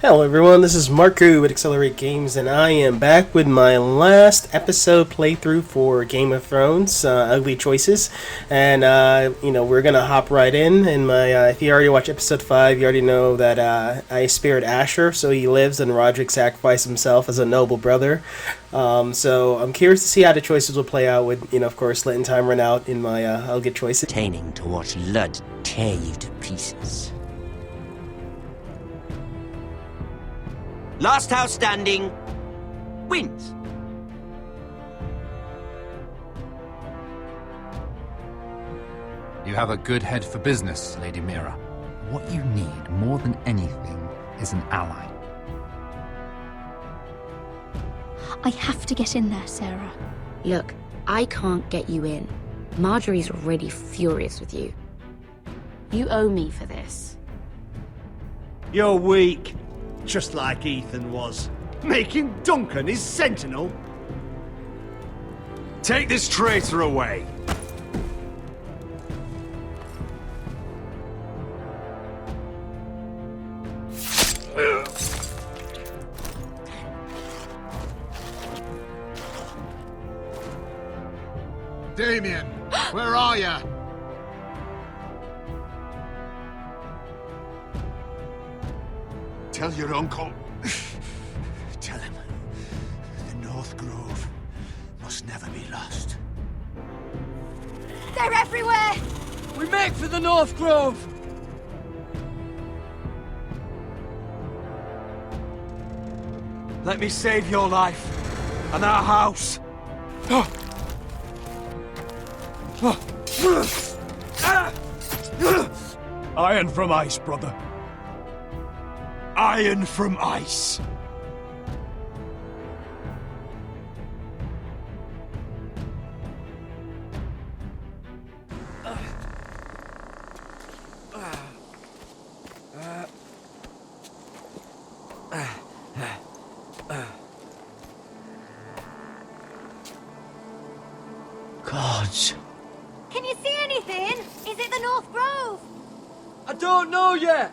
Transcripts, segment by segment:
Hello everyone, this is Marco with Accelerate Games, and I am back with my last episode playthrough for Game of Thrones, Ugly Choices, and we're gonna hop right in. And if you already watched episode 5, you already know that I spared Asher, so he lives, and Rodrik sacrificed himself as a noble brother. So I'm curious to see how the choices will play out with, of course, letting time run out in my Ugly Choices. Entertaining to watch Ludd tear you to pieces. Last house standing wins. You have a good head for business, Lady Mira. What you need more than anything is an ally. I have to get in there, Sarah. Look, I can't get you in. Margaery's already furious with you. You owe me for this. You're weak. Just like Ethan was. Making Duncan his sentinel? Take this traitor away! Damien, where are ya? Tell your uncle. Tell him the North Grove must never be lost. They're everywhere! We make for the North Grove! Let me save your life and our house. Iron from ice, brother. Iron from ice. Gods. Can you see anything? Is it the North Grove? I don't know yet!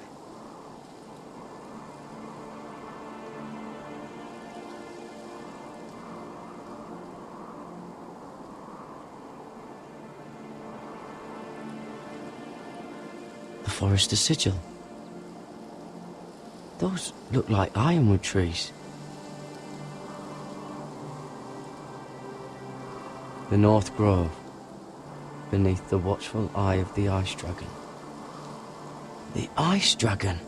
The Forrester sigil. Those look like ironwood trees. The North Grove, beneath the watchful eye of the Ice Dragon. The Ice Dragon!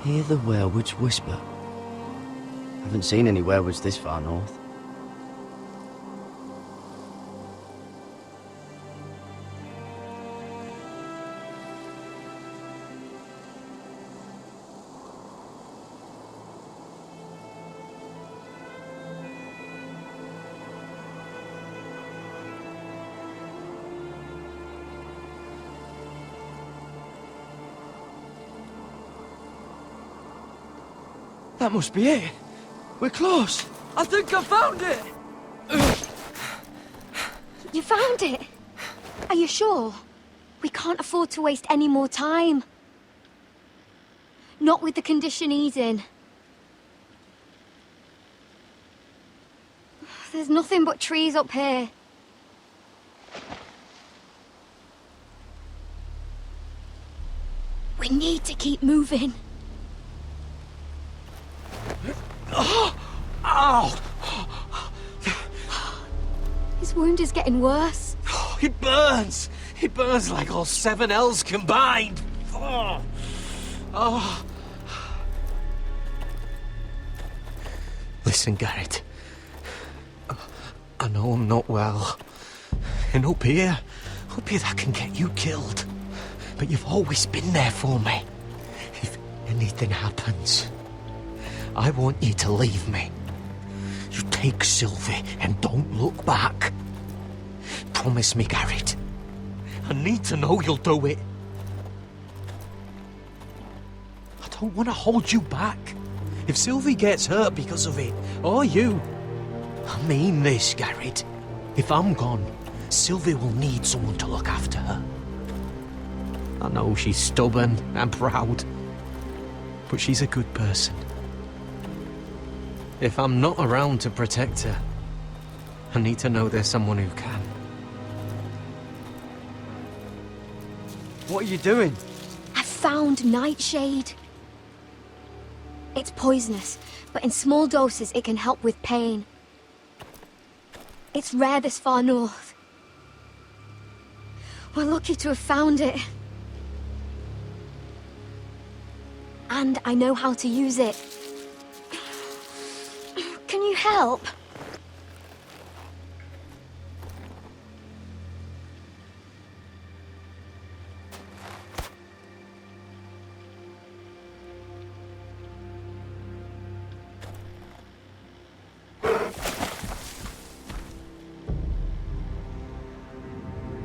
Hear the werewoods whisper. Haven't seen any werewoods this far north. That must be it. We're close. I think I found it. You found it? Are you sure? We can't afford to waste any more time. Not with the condition he's in. There's nothing but trees up here. We need to keep moving. Ow! His wound is getting worse. It burns! It burns like all 7 elves combined! Oh. Oh. Listen, Gared. I know I'm not well. And up here that can get you killed. But you've always been there for me. If anything happens, I want you to leave me. You take Sylvie and don't look back. Promise me, Gared. I need to know you'll do it. I don't want to hold you back. If Sylvie gets hurt because of it, or you, I mean this, Gared. If I'm gone, Sylvie will need someone to look after her. I know she's stubborn and proud, but she's a good person. If I'm not around to protect her, I need to know there's someone who can. What are you doing? I found nightshade. It's poisonous, but in small doses it can help with pain. It's rare this far north. We're lucky to have found it. And I know how to use it. Can you help?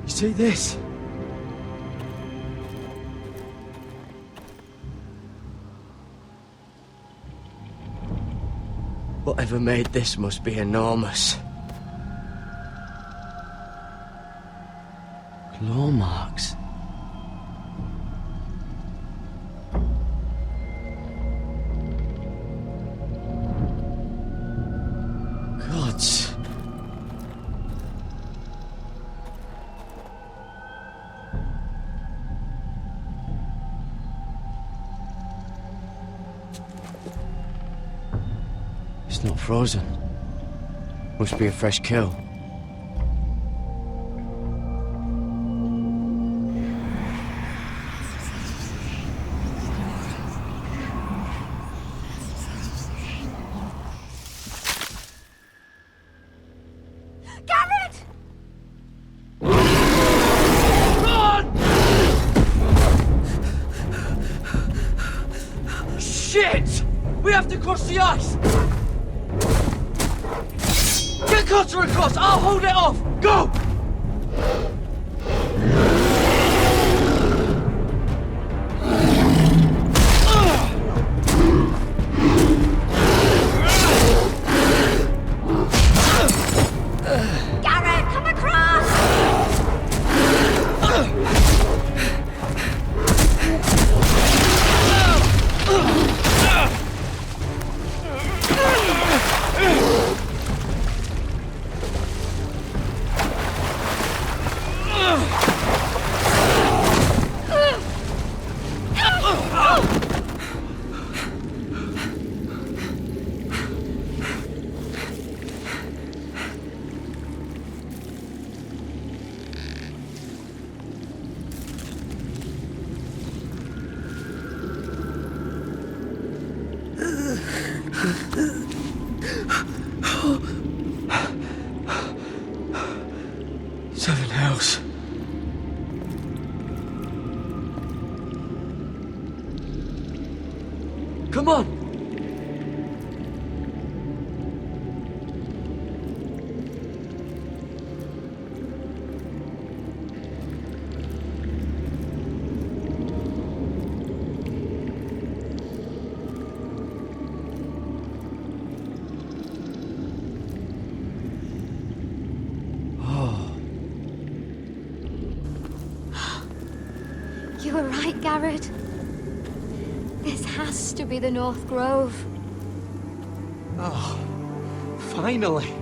You see this? Whatever made this must be enormous. Claw marks. Gods. It's not frozen. Must be a fresh kill. Gared! Shit! We have to cross the ice! Get Cotter across! I'll hold it off! Go! Gared, come across! Seven hells. Come on! You were right, Gared. This has to be the North Grove. Oh, finally.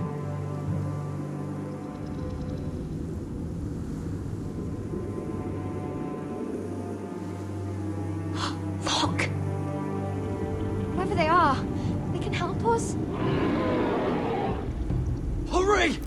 Look! Whoever they are, they can help us. Hurry!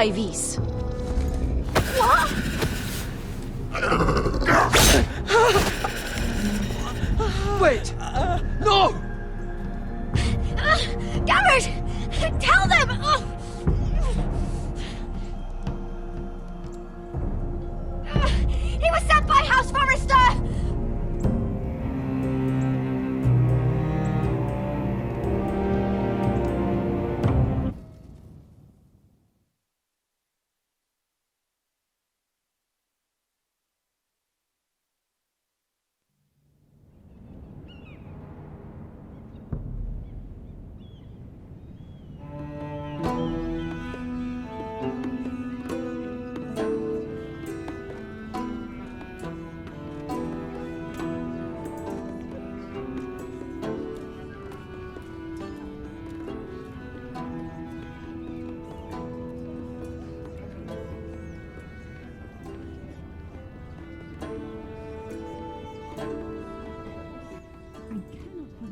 High vis. Wait! No! Gared! Tell them! He was sent by House Forrester!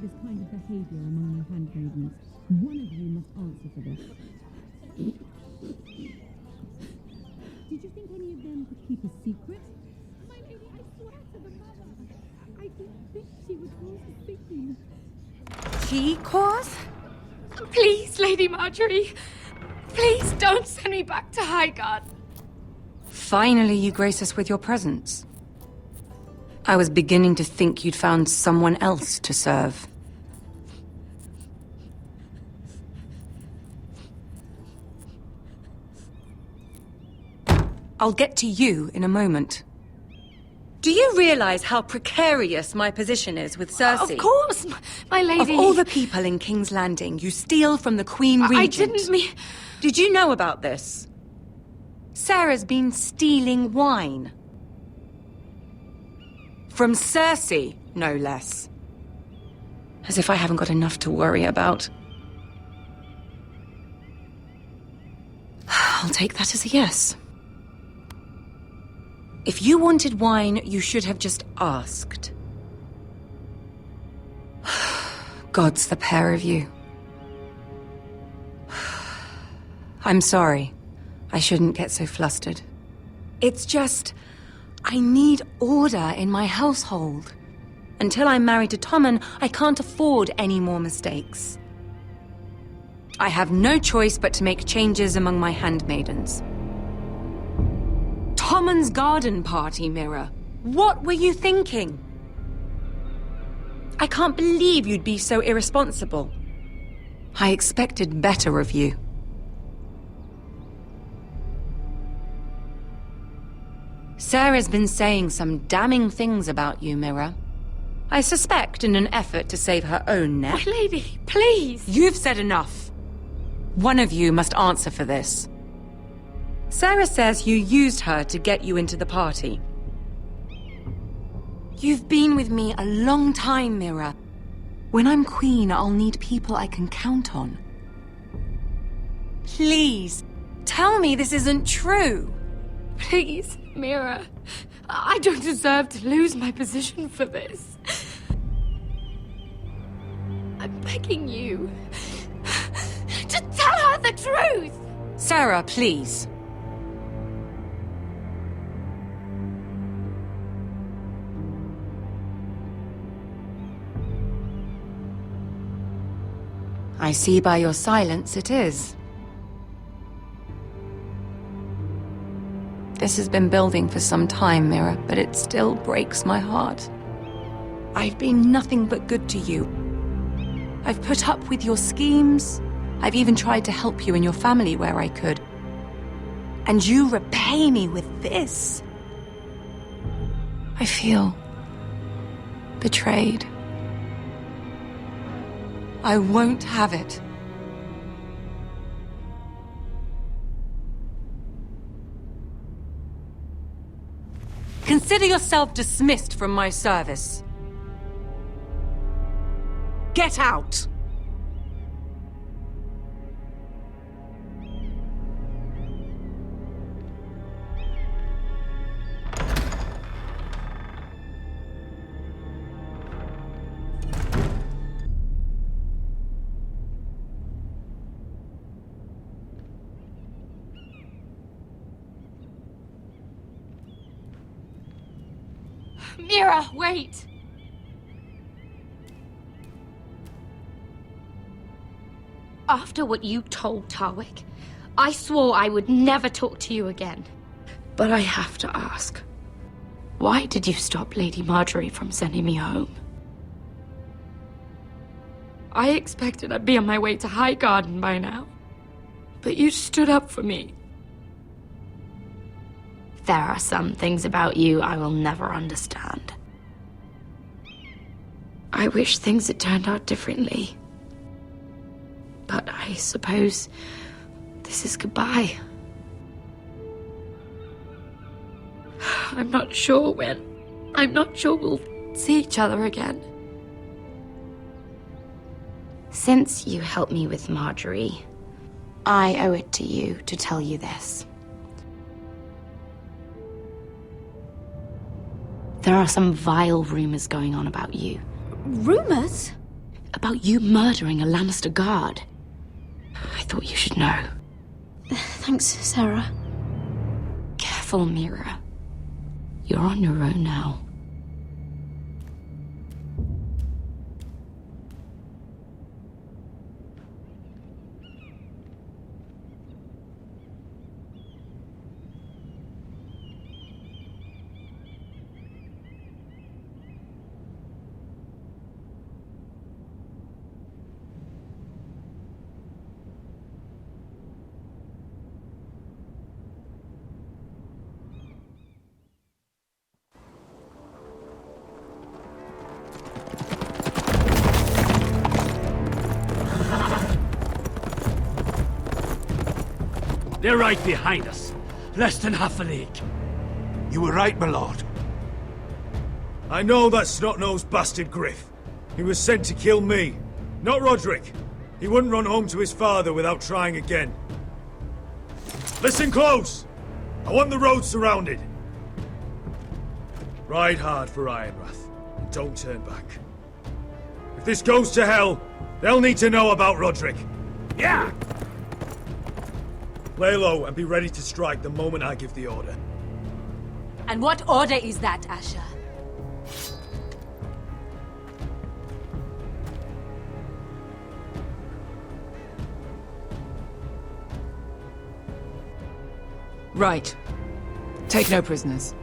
This kind of behavior among my handmaidens. One of you must answer for this. Did you think any of them could keep a secret? My lady, I swear to the mother, I didn't think she would cause a scene. She cause? Please, Lady Margaery. Please don't send me back to Highgarden. Finally, you grace us with your presence. I was beginning to think you'd found someone else to serve. I'll get to you in a moment. Do you realize how precarious my position is with Cersei? Of course, my lady. Of all the people in King's Landing, you steal from the Queen Regent. I didn't mean... Did you know about this? Sarah's been stealing wine. From Cersei, no less. As if I haven't got enough to worry about. I'll take that as a yes. If you wanted wine, you should have just asked. Gods, the pair of you. I'm sorry. I shouldn't get so flustered. It's just... I need order in my household. Until I'm married to Tommen, I can't afford any more mistakes. I have no choice but to make changes among my handmaidens. Tommen's garden party, Mira. What were you thinking? I can't believe you'd be so irresponsible. I expected better of you. Sarah's been saying some damning things about you, Mira. I suspect in an effort to save her own neck. My lady, please! You've said enough. One of you must answer for this. Sarah says you used her to get you into the party. You've been with me a long time, Mira. When I'm queen, I'll need people I can count on. Please, tell me this isn't true. Please, Mira. I don't deserve to lose my position for this. I'm begging you. Just tell her the truth! Sarah, please. I see by your silence it is. This has been building for some time, Mira, but it still breaks my heart. I've been nothing but good to you. I've put up with your schemes. I've even tried to help you and your family where I could. And you repay me with this. I feel betrayed. I won't have it. Consider yourself dismissed from my service. Get out! Mira, wait! After what you told Tarwick, I swore I would never talk to you again. But I have to ask, why did you stop Lady Margaery from sending me home? I expected I'd be on my way to Highgarden by now, but you stood up for me. There are some things about you I will never understand. I wish things had turned out differently. But I suppose this is goodbye. I'm not sure when. I'm not sure we'll see each other again. Since you helped me with Margaery, I owe it to you to tell you this. There are some vile rumors going on about you. Rumors? About you murdering a Lannister guard. I thought you should know. Thanks, Sarah. Careful, Mira. You're on your own now. They're right behind us. Less than half a league. You were right, my lord. I know that snot-nosed bastard Gryff. He was sent to kill me, not Rodrik. He wouldn't run home to his father without trying again. Listen close! I want the road surrounded. Ride hard for Ironrath, and don't turn back. If this goes to hell, they'll need to know about Rodrik. Yeah! Lay low and be ready to strike the moment I give the order. And what order is that, Asher? Right. Take no prisoners.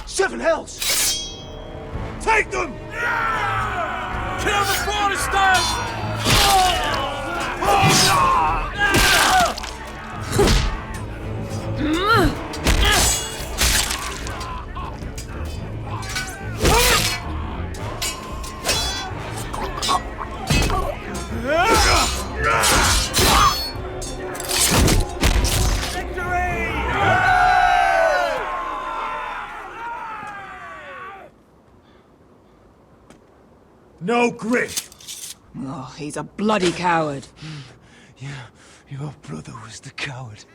Seven hells! Take them! Kill the Forresters! No Gryff! Oh, he's a bloody coward. Your brother was the coward.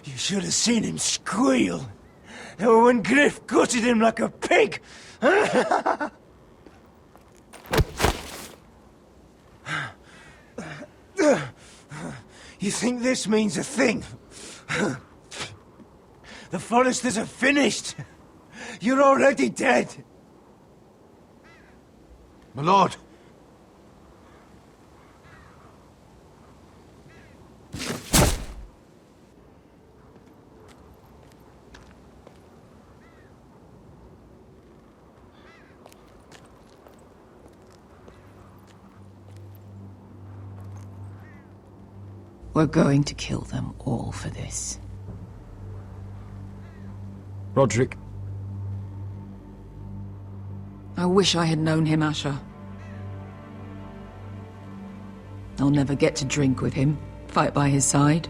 You should have seen him squeal. When Gryff gutted him like a pig. You think this means a thing? The Forresters are finished. You're already dead. My lord. We're going to kill them all for this. Rodrik. I wish I had known him, Asher. I'll never get to drink with him, fight by his side,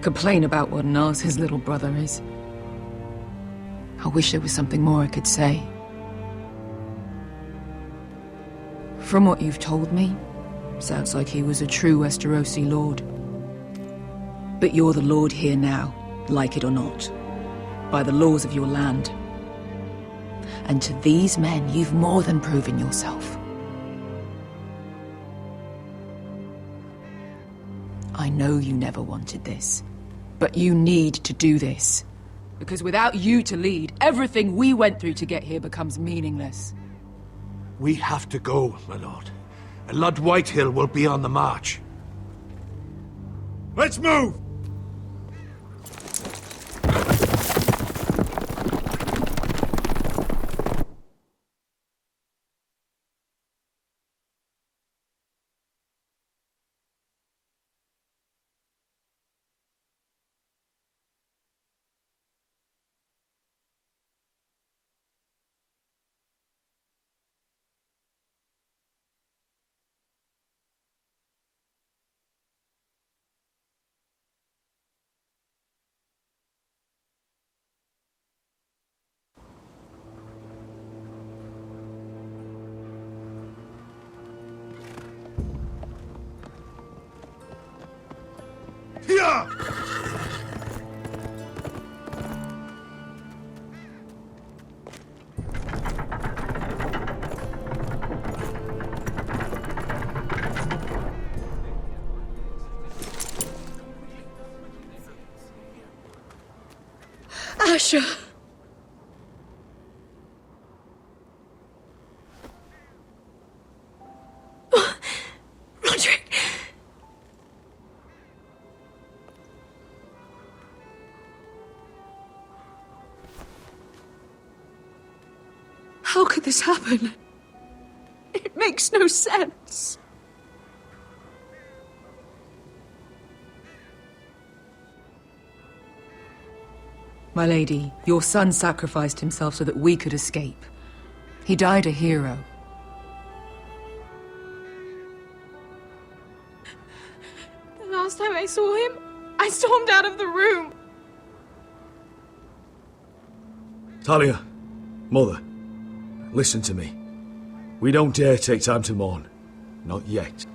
complain about what an arse his little brother is. I wish there was something more I could say. From what you've told me, sounds like he was a true Westerosi lord. But you're the lord here now, like it or not, by the laws of your land. And to these men, you've more than proven yourself. I know you never wanted this, but you need to do this. Because without you to lead, everything we went through to get here becomes meaningless. We have to go, my lord. And Ludd Whitehill will be on the march. Let's move! Here! Asher! Rodrik! How could this happen? It makes no sense. My lady, your son sacrificed himself so that we could escape. He died a hero. The last time I saw him, I stormed out of the room. Talia, Mother, listen to me. We don't dare take time to mourn. Not yet.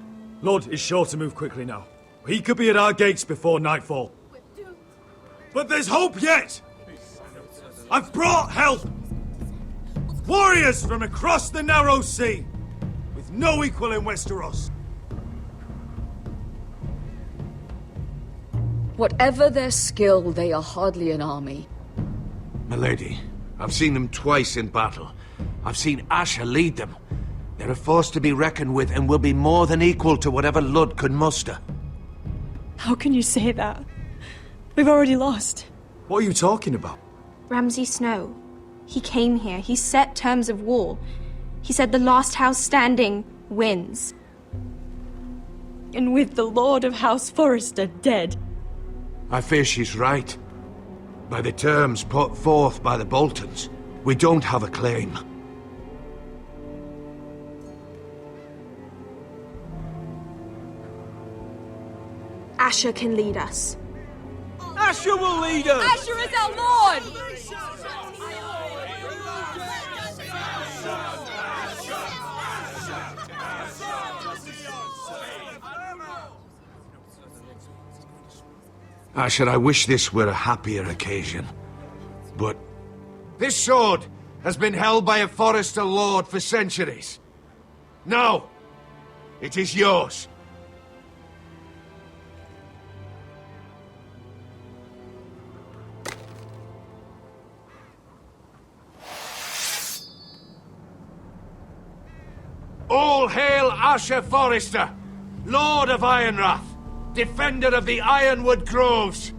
Ludd is sure to move quickly now. He could be at our gates before nightfall. But there's hope yet! I've brought help! Warriors from across the narrow sea, with no equal in Westeros. Whatever their skill, they are hardly an army. Milady, I've seen them twice in battle. I've seen Asher lead them. They're a force to be reckoned with and will be more than equal to whatever Ludd could muster. How can you say that? We've already lost. What are you talking about? Ramsay Snow. He came here. He set terms of war. He said the last house standing wins. And with the Lord of House Forrester dead. I fear she's right. By the terms put forth by the Boltons, we don't have a claim. Asher can lead us. Asher will lead us! Asher is our lord! Asher, I wish this were a happier occasion. But this sword has been held by a Forrester lord for centuries. Now, it is yours. All hail Asher Forrester, Lord of Ironrath, defender of the Ironwood Groves.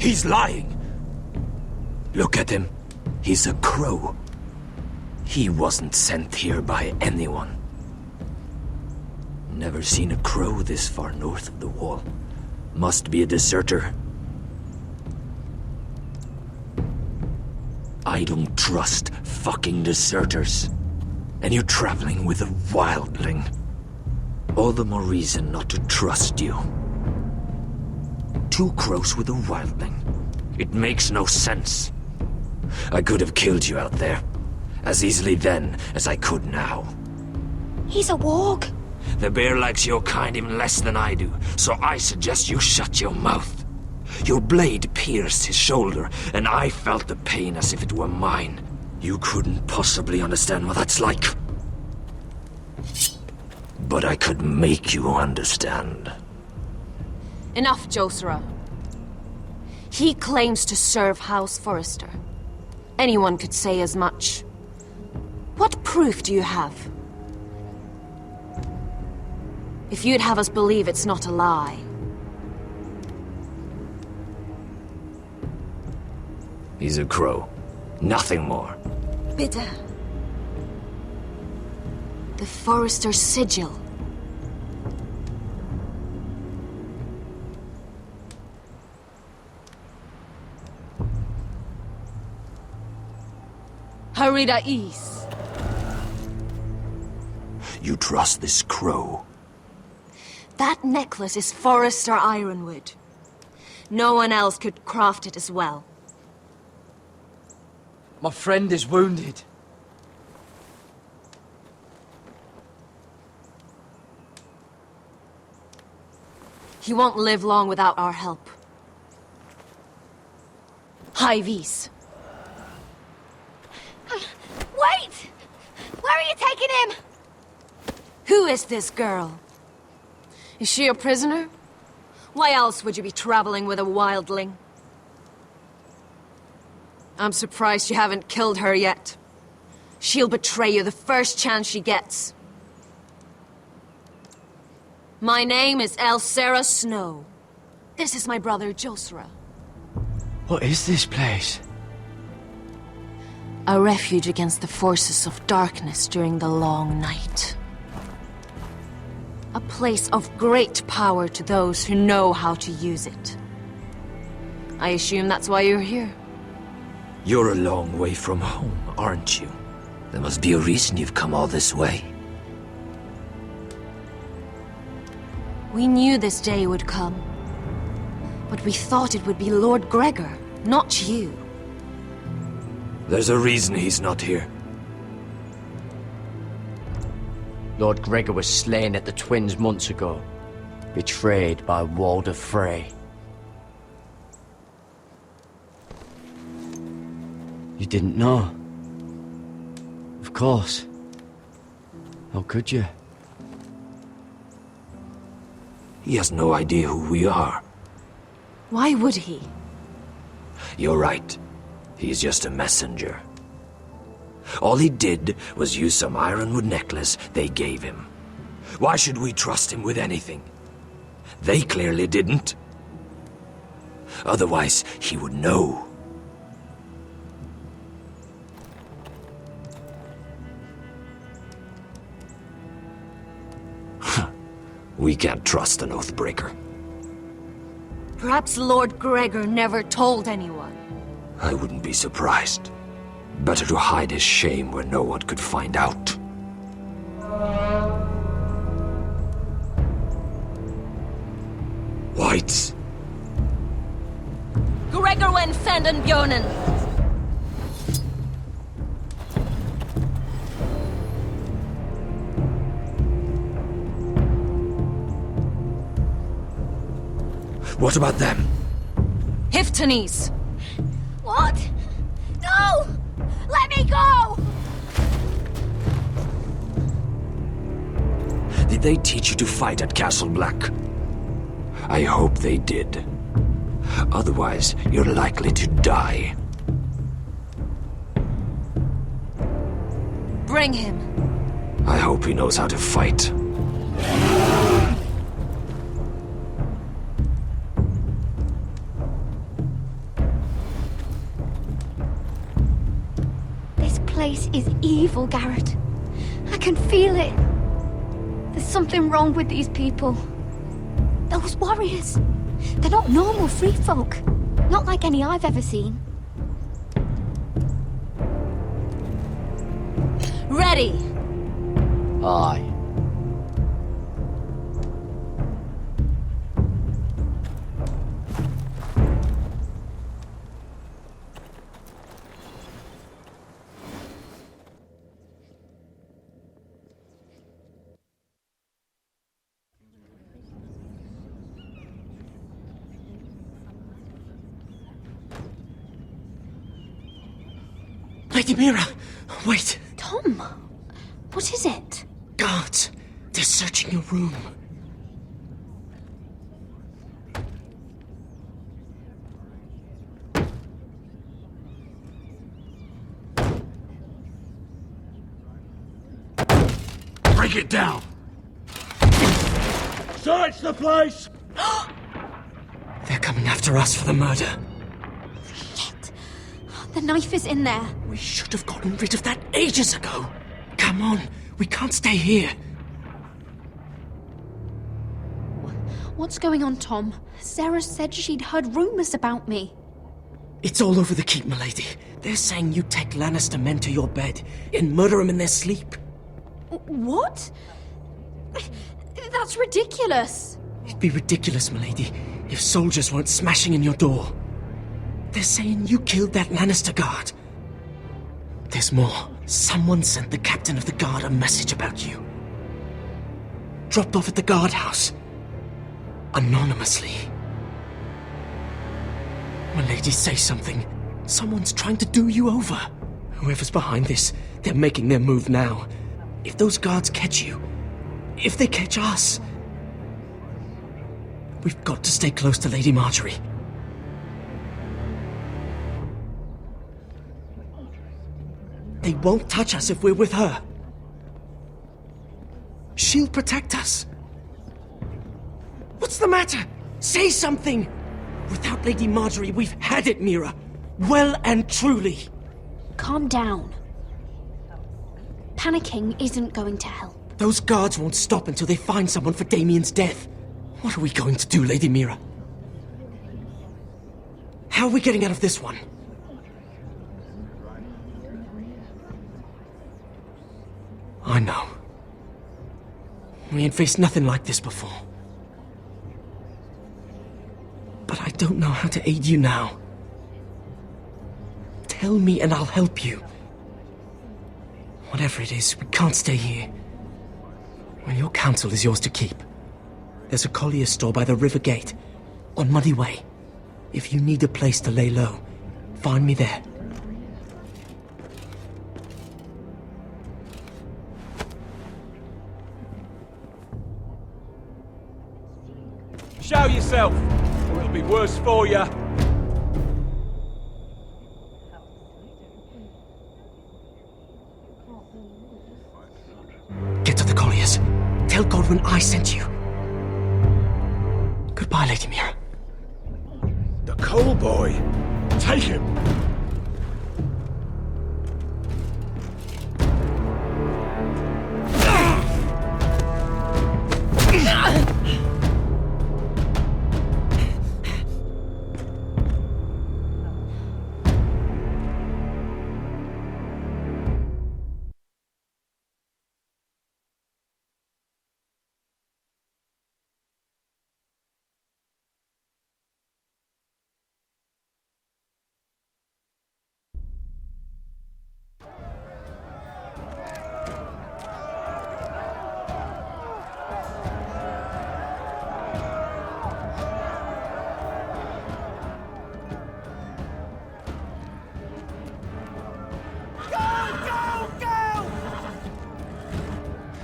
He's lying. Look at him. He's a crow. He wasn't sent here by anyone. Never seen a crow this far north of the wall. Must be a deserter. I don't trust fucking deserters. And you're traveling with a wildling. All the more reason not to trust you. 2 crows with a wildling. It makes no sense. I could have killed you out there. As easily then as I could now. He's a warg. The bear likes your kind even less than I do, so I suggest you shut your mouth. Your blade pierced his shoulder, and I felt the pain as if it were mine. You couldn't possibly understand what that's like. But I could make you understand. Enough, Josera. He claims to serve House Forrester. Anyone could say as much. What proof do you have? If you'd have us believe it's not a lie. He's a crow. Nothing more. Bitte. The Forrester sigil. Harida East. You trust this crow? That necklace is Forrester ironwood. No one else could craft it as well. My friend is wounded. He won't live long without our help. High Vis. Wait! Where are you taking him? Who is this girl? Is she a prisoner? Why else would you be traveling with a wildling? I'm surprised you haven't killed her yet. She'll betray you the first chance she gets. My name is Elsera Snow. This is my brother Josera. What is this place? A refuge against the forces of darkness during the long night. A place of great power to those who know how to use it. I assume that's why you're here. You're a long way from home, aren't you? There must be a reason you've come all this way. We knew this day would come. But we thought it would be Lord Gregor, not you. There's a reason he's not here. Lord Gregor was slain at the Twins months ago, betrayed by Walder Frey. You didn't know? Of course. How could you? He has no idea who we are. Why would he? You're right. He's just a messenger. All he did was use some ironwood necklace they gave him. Why should we trust him with anything? They clearly didn't. Otherwise, he would know. We can't trust an oathbreaker. Perhaps Lord Gregor never told anyone. I wouldn't be surprised. Better to hide his shame where no one could find out. Wights. Gregor wen fenden bjonen. What about them? Hiftanes. What? No! Let me go! Did they teach you to fight at Castle Black? I hope they did. Otherwise, you're likely to die. Bring him. I hope he knows how to fight. place is evil, Gared. I can feel it. There's something wrong with these people. Those warriors. They're not normal free folk. Not like any I've ever seen. Ready! Aye. Lady Mira, wait. Tom, what is it? Guards, they're searching your room. Break it down! Search the place! They're coming after us for the murder. The knife is in there. We should have gotten rid of that ages ago. Come on, we can't stay here. What's going on, Tom? Sarah said she'd heard rumors about me. It's all over the keep, milady. They're saying you take Lannister men to your bed and murder them in their sleep. What? That's ridiculous. It'd be ridiculous, milady, if soldiers weren't smashing in your door. They're saying you killed that Lannister guard. There's more. Someone sent the captain of the guard a message about you. Dropped off at the guardhouse. Anonymously. Milady, say something. Someone's trying to do you over. Whoever's behind this, they're making their move now. If those guards catch you, if they catch us, we've got to stay close to Lady Margaery. They won't touch us if we're with her. She'll protect us. What's the matter? Say something! Without Lady Margaery, we've had it, Mira. Well and truly. Calm down. Panicking isn't going to help. Those guards won't stop until they find someone for Damien's death. What are we going to do, Lady Mira? How are we getting out of this one? I know. We ain't faced nothing like this before. But I don't know how to aid you now. Tell me and I'll help you. Whatever it is, we can't stay here. Well, your counsel is yours to keep. There's a collier's store by the river gate, on Muddy Way. If you need a place to lay low, find me there. Show yourself, or it'll be worse for you. Get to the colliers. Tell Godwyn I sent you. Goodbye, Lady Mira. The coal boy. Take him.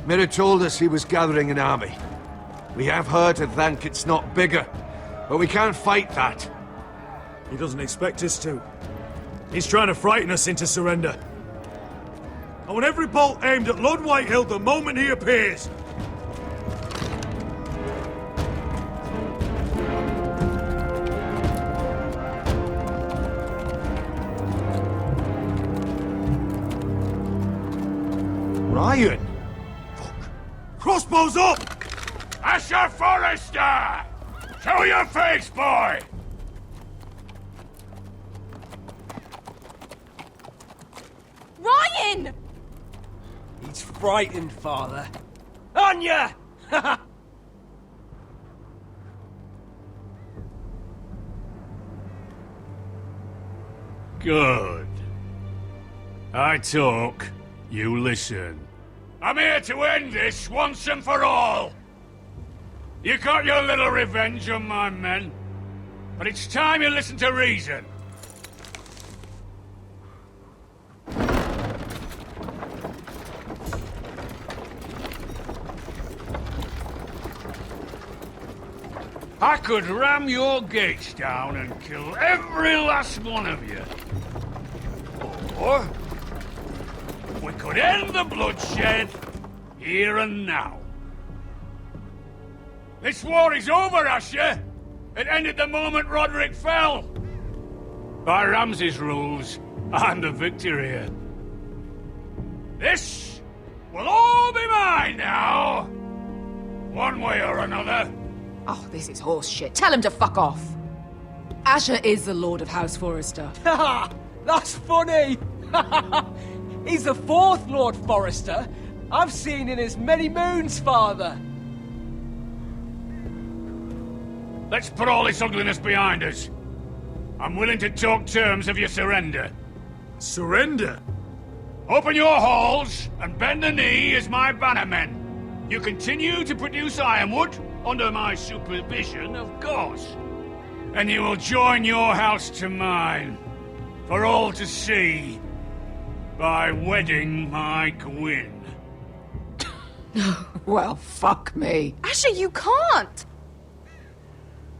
Mira told us he was gathering an army. We have her to thank it's not bigger, but we can't fight that. He doesn't expect us to. He's trying to frighten us into surrender. I want every bolt aimed at Ludd Whitehill the moment he appears. blows up! Asher Forrester! Show your face, boy! Ryon! He's frightened, father. On ya! Good. I talk, you listen. I'm here to end this once and for all. You got your little revenge on my men, but it's time you listen to reason. I could ram your gates down and kill every last one of you. Or we could end the bloodshed here and now. This war is over, Asher. It ended the moment Rodrik fell. By Ramsay's rules, I'm the victor here. This will all be mine now. One way or another. Oh, this is horse shit. Tell him to fuck off. Asher is the Lord of House Forrester. Ha! That's funny! He's the 4th Lord Forrester I've seen in as many moons, father. Let's put all this ugliness behind us. I'm willing to talk terms of your surrender. Surrender? Open your halls and bend the knee as my bannermen. You continue to produce ironwood, under my supervision, of course. And you will join your house to mine, for all to see, by wedding my Gwyn. Well, fuck me. Asher, you can't!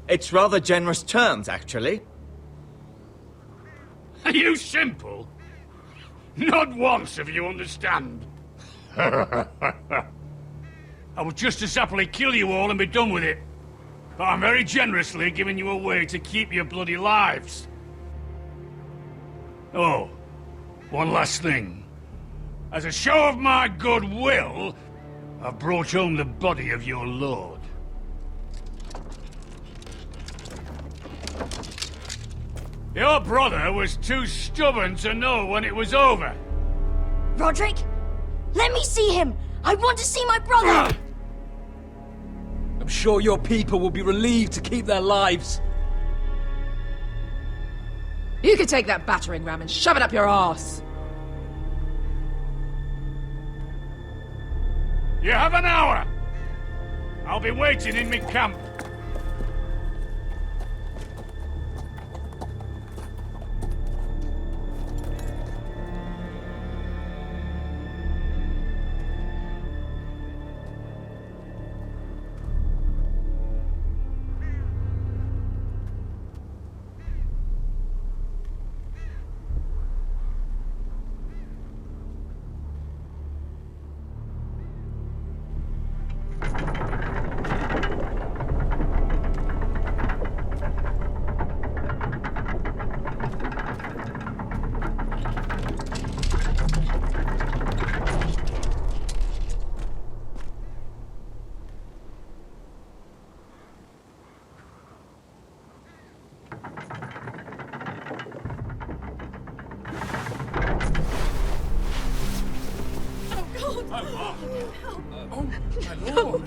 It's rather generous terms, actually. Are you simple? Not once if you understand. I would just as happily kill you all and be done with it. But I'm very generously giving you a way to keep your bloody lives. Oh, one last thing. As a show of my goodwill, I've brought home the body of your lord. Your brother was too stubborn to know when it was over. Rodrik, let me see him! I want to see my brother! I'm sure your people will be relieved to keep their lives. You could take that battering ram and shove it up your arse. You have an hour. I'll be waiting in my camp. No!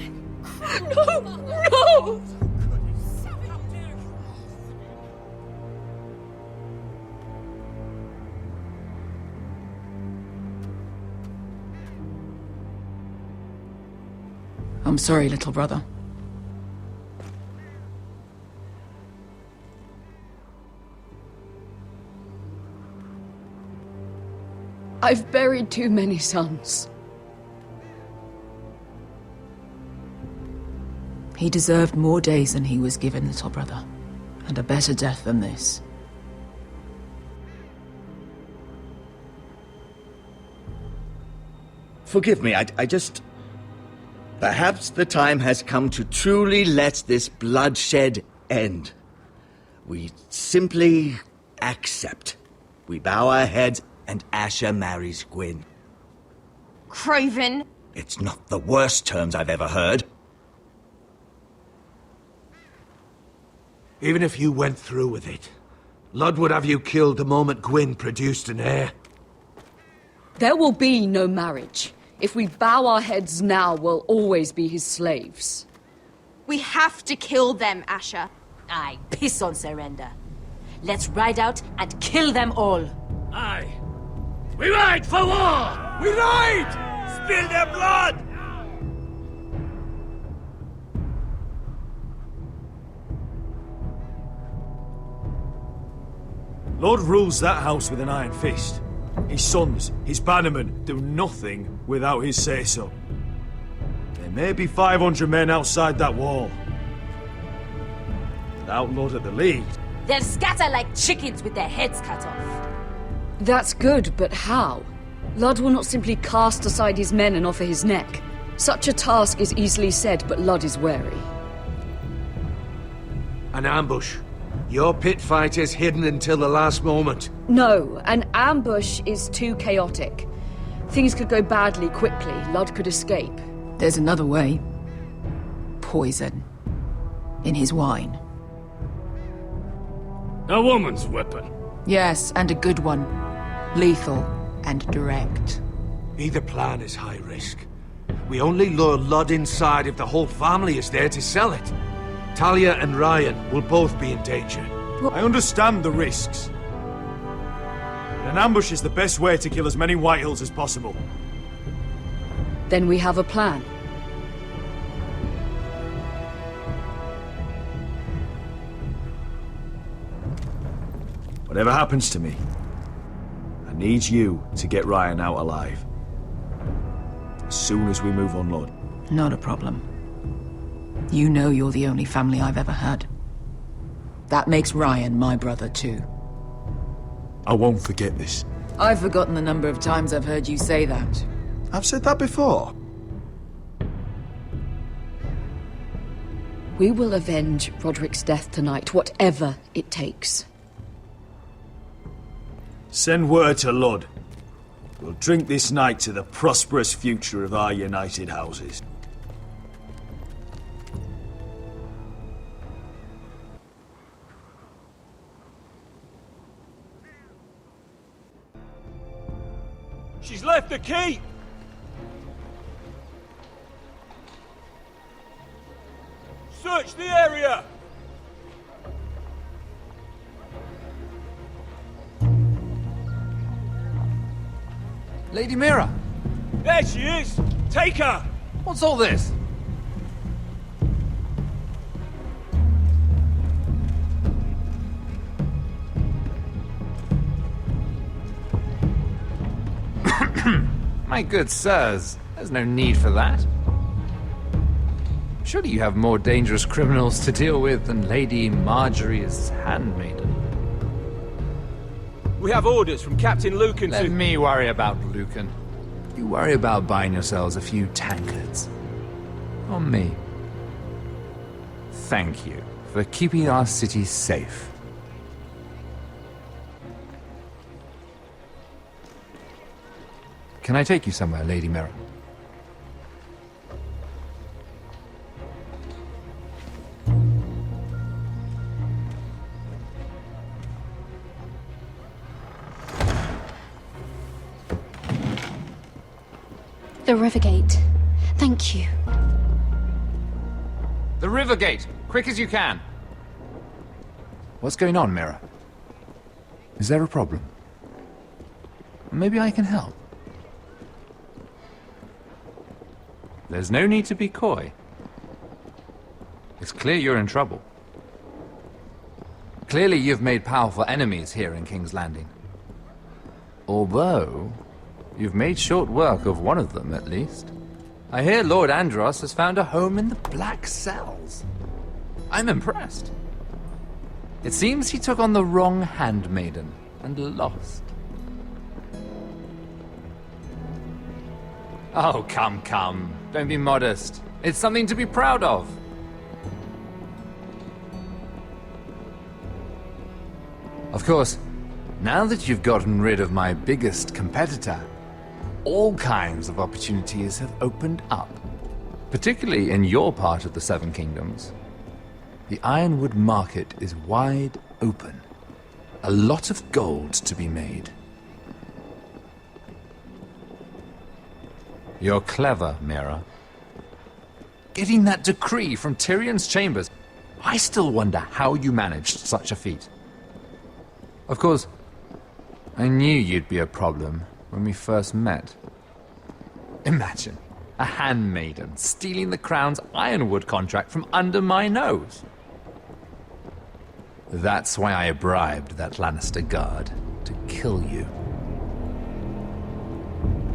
I'm sorry, little brother. I've buried too many sons. He deserved more days than he was given, little brother. And a better death than this. Forgive me, I just... Perhaps the time has come to truly let this bloodshed end. We simply accept. We bow our heads and Asher marries Gwyn. Craven, It's not the worst terms I've ever heard. Even if you went through with it, Ludd would have you killed the moment Gwyn produced an heir. There will be no marriage. If we bow our heads now, we'll always be his slaves. We have to kill them, Asher. Aye, piss on surrender. Let's ride out and kill them all. Aye. We ride for war! We ride! Spill their blood! Lord rules that house with an iron fist. His sons, his bannermen, do nothing without his say-so. There may be 500 men outside that wall. Without Lord at the lead... They'll scatter like chickens with their heads cut off. That's good, but how? Ludd will not simply cast aside his men and offer his neck. Such a task is easily said, but Ludd is wary. An ambush. Your pit fight is hidden until the last moment. No, an ambush is too chaotic. Things could go badly quickly. Ludd could escape. There's another way. Poison. In his wine. A woman's weapon. Yes, and a good one. Lethal and direct. Either plan is high risk. We only lure Ludd inside if the whole family is there to sell it. Talia and Ryon will both be in danger. I understand the risks. An ambush is the best way to kill as many Whitehills as possible. Then we have a plan. Whatever happens to me, I need you to get Ryon out alive. As soon as we move on, Lord. Not a problem. You know you're the only family I've ever had. That makes Ryon my brother too. I won't forget this. I've forgotten the number of times I've heard you say that. I've said that before. We will avenge Rodrik's death tonight, whatever it takes. Send word to Ludd. We'll drink this night to the prosperous future of our united houses. She's left the keep! Search the area! Lady Mira! There she is! Take her! What's all this? My good sirs, there's no need for that. Surely you have more dangerous criminals to deal with than Lady Margaery's handmaiden. We have orders from Captain Lucan to... Let me worry about Lucan. You worry about buying yourselves a few tankards. On me. Thank you for keeping our city safe. Can I take you somewhere, Lady Mira? The river gate. Thank you. The river gate! Quick as you can! What's going on, Mira? Is there a problem? Maybe I can help. There's no need to be coy. It's clear you're in trouble. Clearly you've made powerful enemies here in King's Landing. Although, you've made short work of one of them, at least. I hear Lord Andros has found a home in the Black Cells. I'm impressed. It seems he took on the wrong handmaiden and lost. Oh, come, come. Don't be modest. It's something to be proud of. Of course, now that you've gotten rid of my biggest competitor, all kinds of opportunities have opened up. Particularly in your part of the Seven Kingdoms. The Ironwood market is wide open. A lot of gold to be made. You're clever, Mira. Getting that decree from Tyrion's chambers, I still wonder how you managed such a feat. Of course, I knew you'd be a problem when we first met. Imagine a handmaiden stealing the crown's Ironwood contract from under my nose. That's why I bribed that Lannister guard to kill you.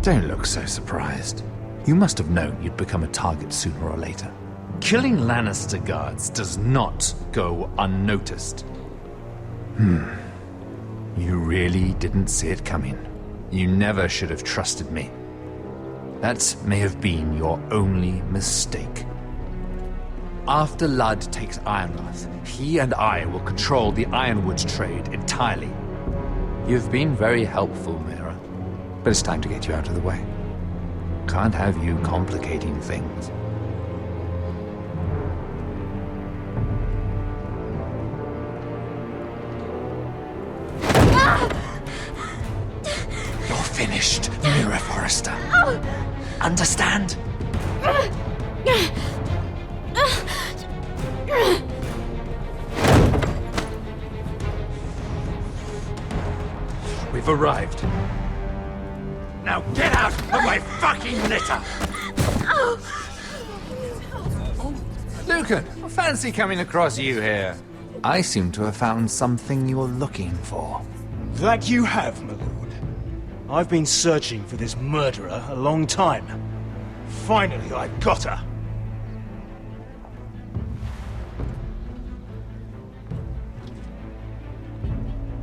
Don't look so surprised. You must have known you'd become a target sooner or later. Killing Lannister guards does not go unnoticed. You really didn't see it coming. You never should have trusted me. That may have been your only mistake. After Ludd takes Ironrath, he and I will control the Ironwood trade entirely. You've been very helpful, Mira, but it's time to get you out of the way. Can't have you complicating things. You're finished, Mira Forrester. Understand? We've arrived. Now get out of my fucking litter! Lucan, I fancy coming across you here. I seem to have found something you're looking for. That you have, my lord. I've been searching for this murderer a long time. Finally, I've got her.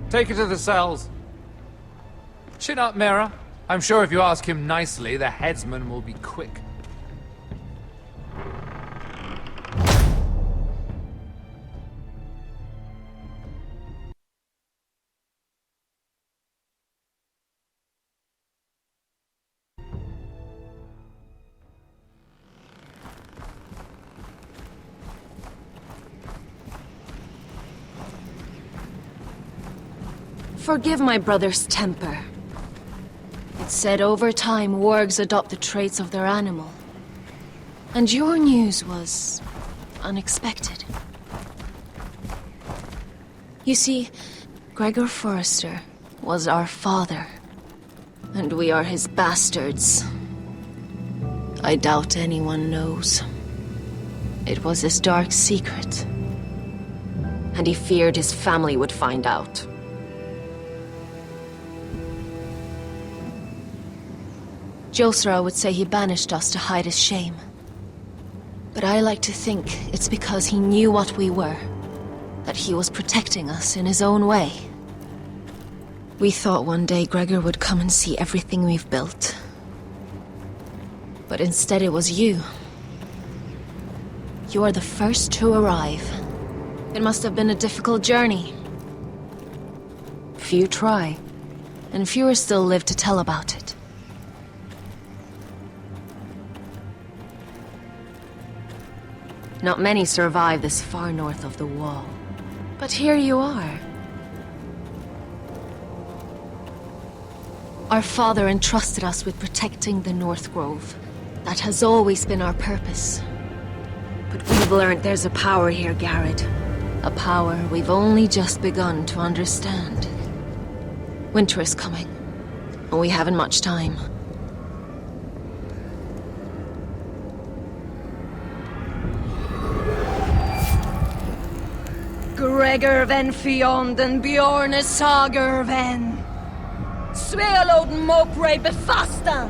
Take her to the cells. Chin up, Mira. I'm sure if you ask him nicely, the headsman will be quick. Forgive my brother's temper. It's said over time wargs adopt the traits of their animal. And your news was unexpected. You see, Gregor Forrester was our father, and we are his bastards. I doubt anyone knows. It was his dark secret, and he feared his family would find out. Josra would say he banished us to hide his shame. But I like to think it's because he knew what we were, that he was protecting us in his own way. We thought one day Gregor would come and see everything we've built. But instead it was you. You are the first to arrive. It must have been a difficult journey. Few try, and fewer still live to tell about it. Not many survive this far north of the Wall. But here you are. Our father entrusted us with protecting the North Grove. That has always been our purpose. But we've learned there's a power here, Gared. A power we've only just begun to understand. Winter is coming, and we haven't much time. Gregor ven Fionden Bjorne Sager ven Svealoden Mopre Befastan.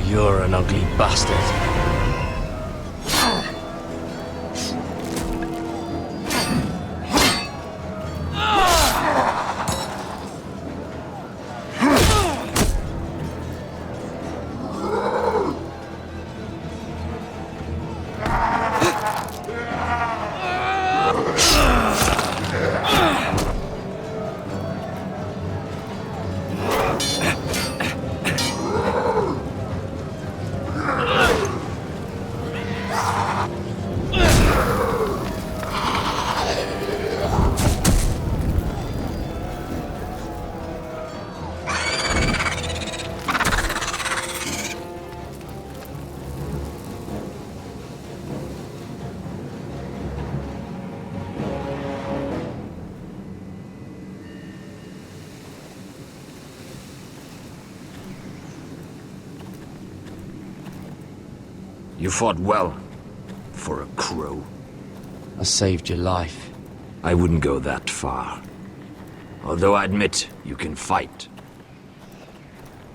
You're an ugly bastard. You fought well, for a crow. I saved your life. I wouldn't go that far. Although I admit you can fight.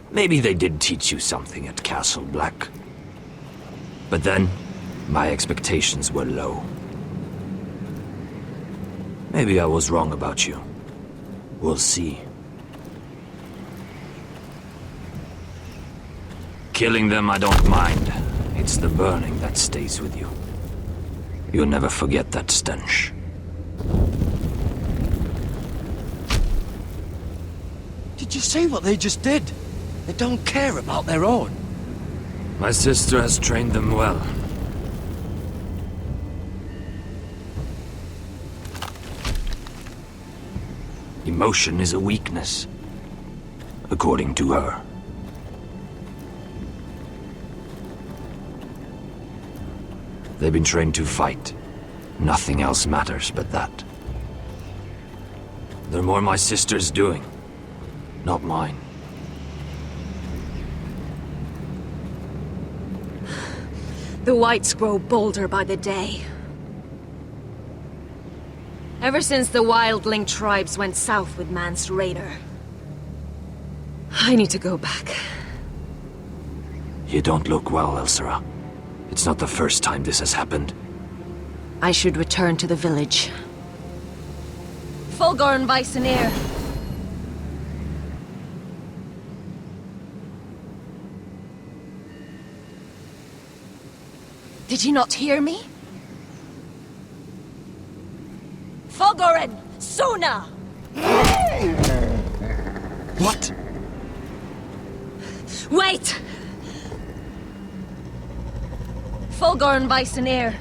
Maybe they did teach you something at Castle Black. But then, my expectations were low. Maybe I was wrong about you. We'll see. Killing them I don't mind. It's the burning that stays with you. You'll never forget that stench. Did you see what they just did? They don't care about their own. My sister has trained them well. Emotion is a weakness, according to her. They've been trained to fight. Nothing else matters but that. They're more my sister's doing, not mine. The wights grow bolder by the day. Ever since the wildling tribes went south with Man's raider. I need to go back. You don't look well, Elissa. It's not the first time this has happened. I should return to the village. Fulgorn Weisenir. Did you not hear me? Fulgorn! Sona! What? Wait! Fulgorn Weisenir.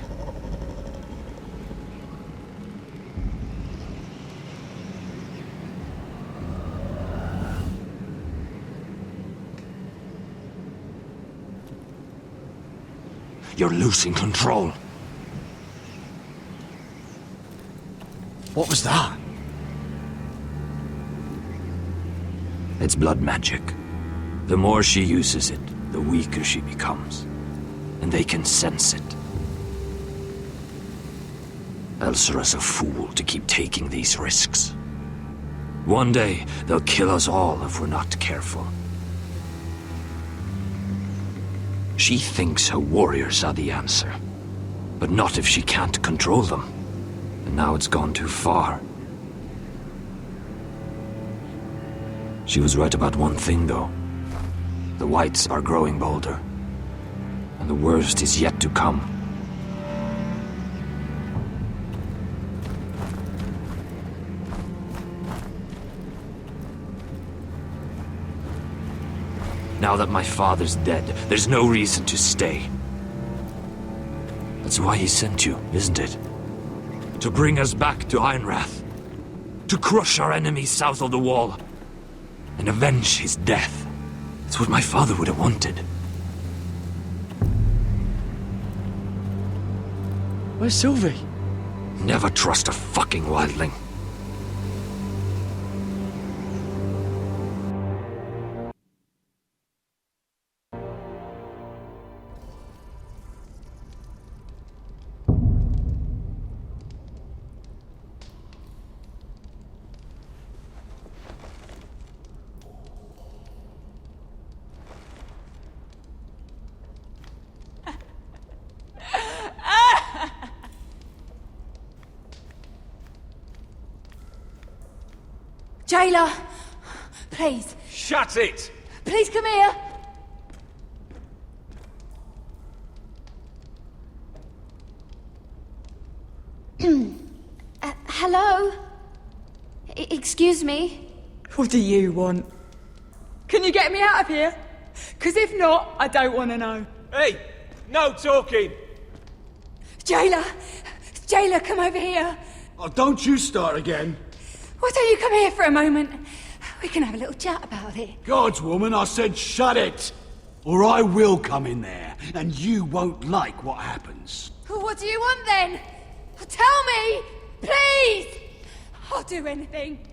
You're losing control. What was that? It's blood magic. The more she uses it, the weaker she becomes. And they can sense it. Elsira's a fool to keep taking these risks. One day, they'll kill us all if we're not careful. She thinks her warriors are the answer. But not if she can't control them. And now it's gone too far. She was right about one thing, though. The wights are growing bolder. And the worst is yet to come. Now that my father's dead, there's no reason to stay. That's why he sent you, isn't it? To bring us back to Ironrath. To crush our enemies south of the wall. And avenge his death. It's what my father would have wanted. Where's Sylvie? Never trust a fucking wildling. Jailer! Please. Shut it! Please come here! Hello? Excuse me? What do you want? Can you get me out of here? Because if not, I don't want to know. Hey! No talking! Jailer! Jailer, come over here! Oh, don't you start again. Why don't you come here for a moment? We can have a little chat about it. God's woman, I said shut it! Or I will come in there, and you won't like what happens. What do you want then? Tell me! Please! I'll do anything.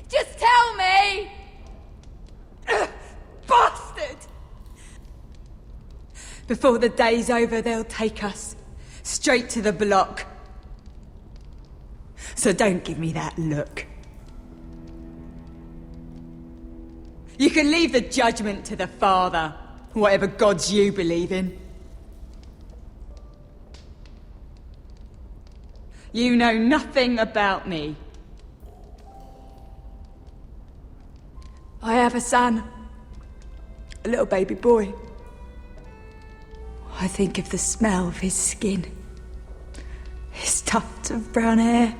Just tell me! Bastard! Before the day's over, they'll take us straight to the block. So don't give me that look. You can leave the judgment to the Father, whatever gods you believe in. You know nothing about me. I have a son. A little baby boy. I think of the smell of his skin. His tuft of brown hair.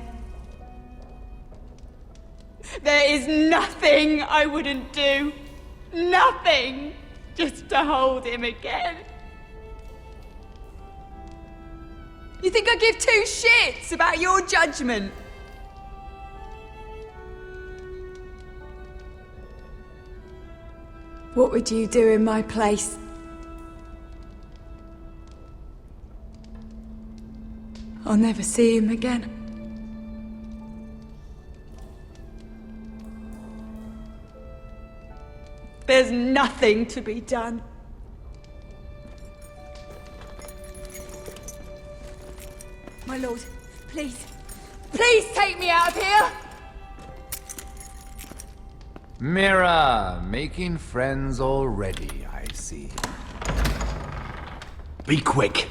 There is nothing I wouldn't do. Nothing! Just to hold him again. You think I give two shits about your judgment? What would you do in my place? I'll never see him again. There's nothing to be done. My lord, please, please take me out of here! Mira, making friends already, I see. Be quick.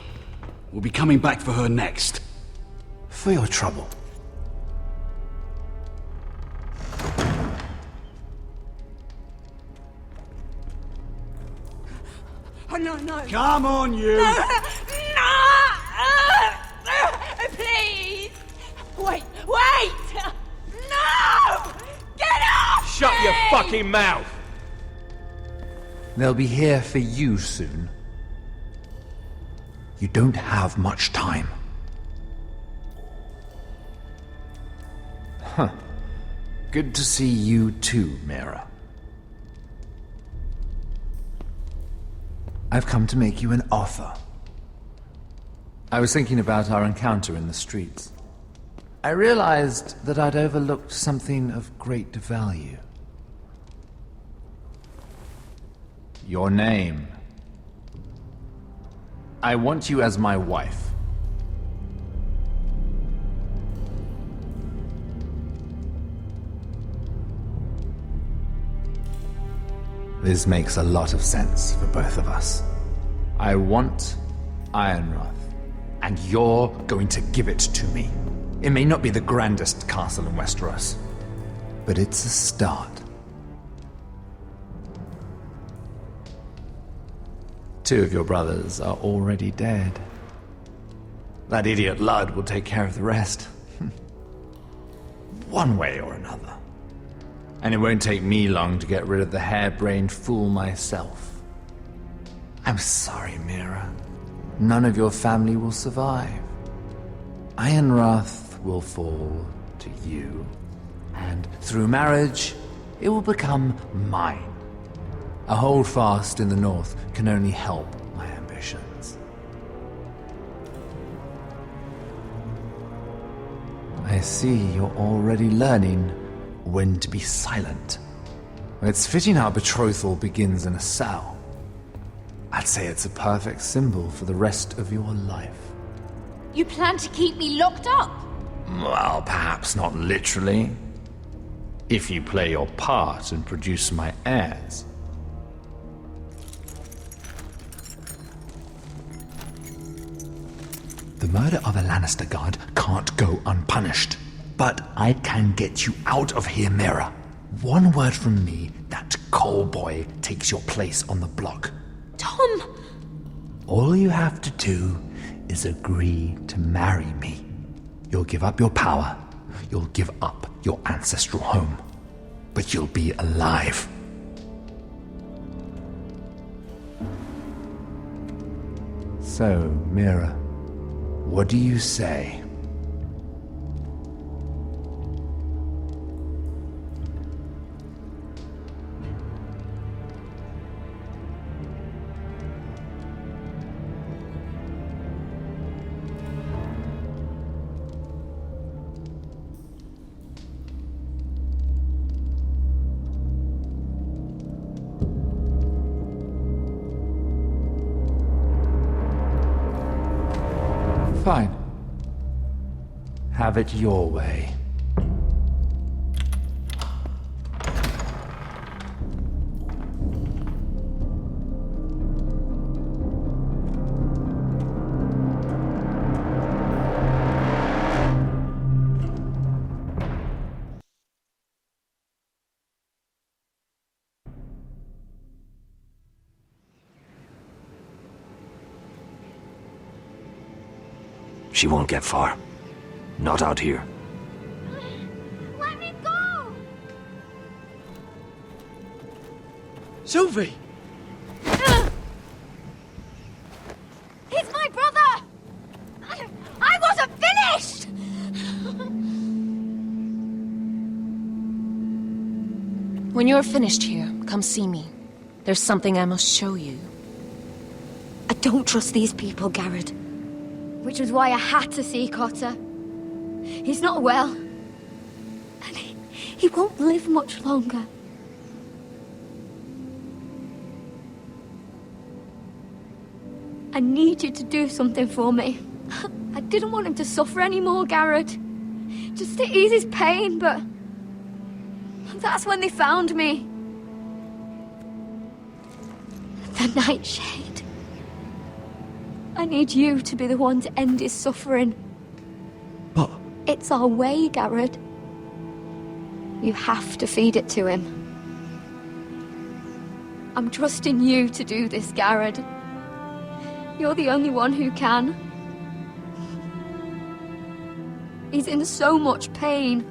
We'll be coming back for her next. For your trouble. Oh, no, no. Come on, you! No! Please! Wait! No! Get off! Shut your fucking mouth! They'll be here for you soon. You don't have much time. Huh. Good to see you too, Mira. I've come to make you an offer. I was thinking about our encounter in the streets. I realized that I'd overlooked something of great value. Your name. I want you as my wife. This makes a lot of sense for both of us. I want Ironrath, and you're going to give it to me. It may not be the grandest castle in Westeros, but it's a start. Two of your brothers are already dead. That idiot Ludd will take care of the rest. One way or another. And it won't take me long to get rid of the harebrained fool myself. I'm sorry, Mira. None of your family will survive. Ironrath will fall to you, and through marriage, it will become mine. A holdfast in the north can only help my ambitions. I see you're already learning when to be silent. It's fitting our betrothal begins in a cell. I'd say it's a perfect symbol for the rest of your life. You plan to keep me locked up? Well, perhaps not literally. If you play your part and produce my heirs. The murder of a Lannister guard can't go unpunished. But I can get you out of here, Mira. one word from me, that coal boy takes your place on the block. Tom! All you have to do is agree to marry me. You'll give up your power. You'll give up your ancestral home. But you'll be alive. So, Mira, what do you say? Fine. Have it your way. She won't get far. Not out here. Let me go! Sylvie! He's my brother! I wasn't finished! When you're finished here, come see me. There's something I must show you. I don't trust these people, Gared. Which was why I had to see Cotter. He's not well. And he won't live much longer. I need you to do something for me. I didn't want him to suffer anymore, Gared. Just to ease his pain, but... that's when they found me. The Nightshade. I need you to be the one to end his suffering. But... it's our way, Gared. You have to feed it to him. I'm trusting you to do this, Gared. You're the only one who can. He's in so much pain.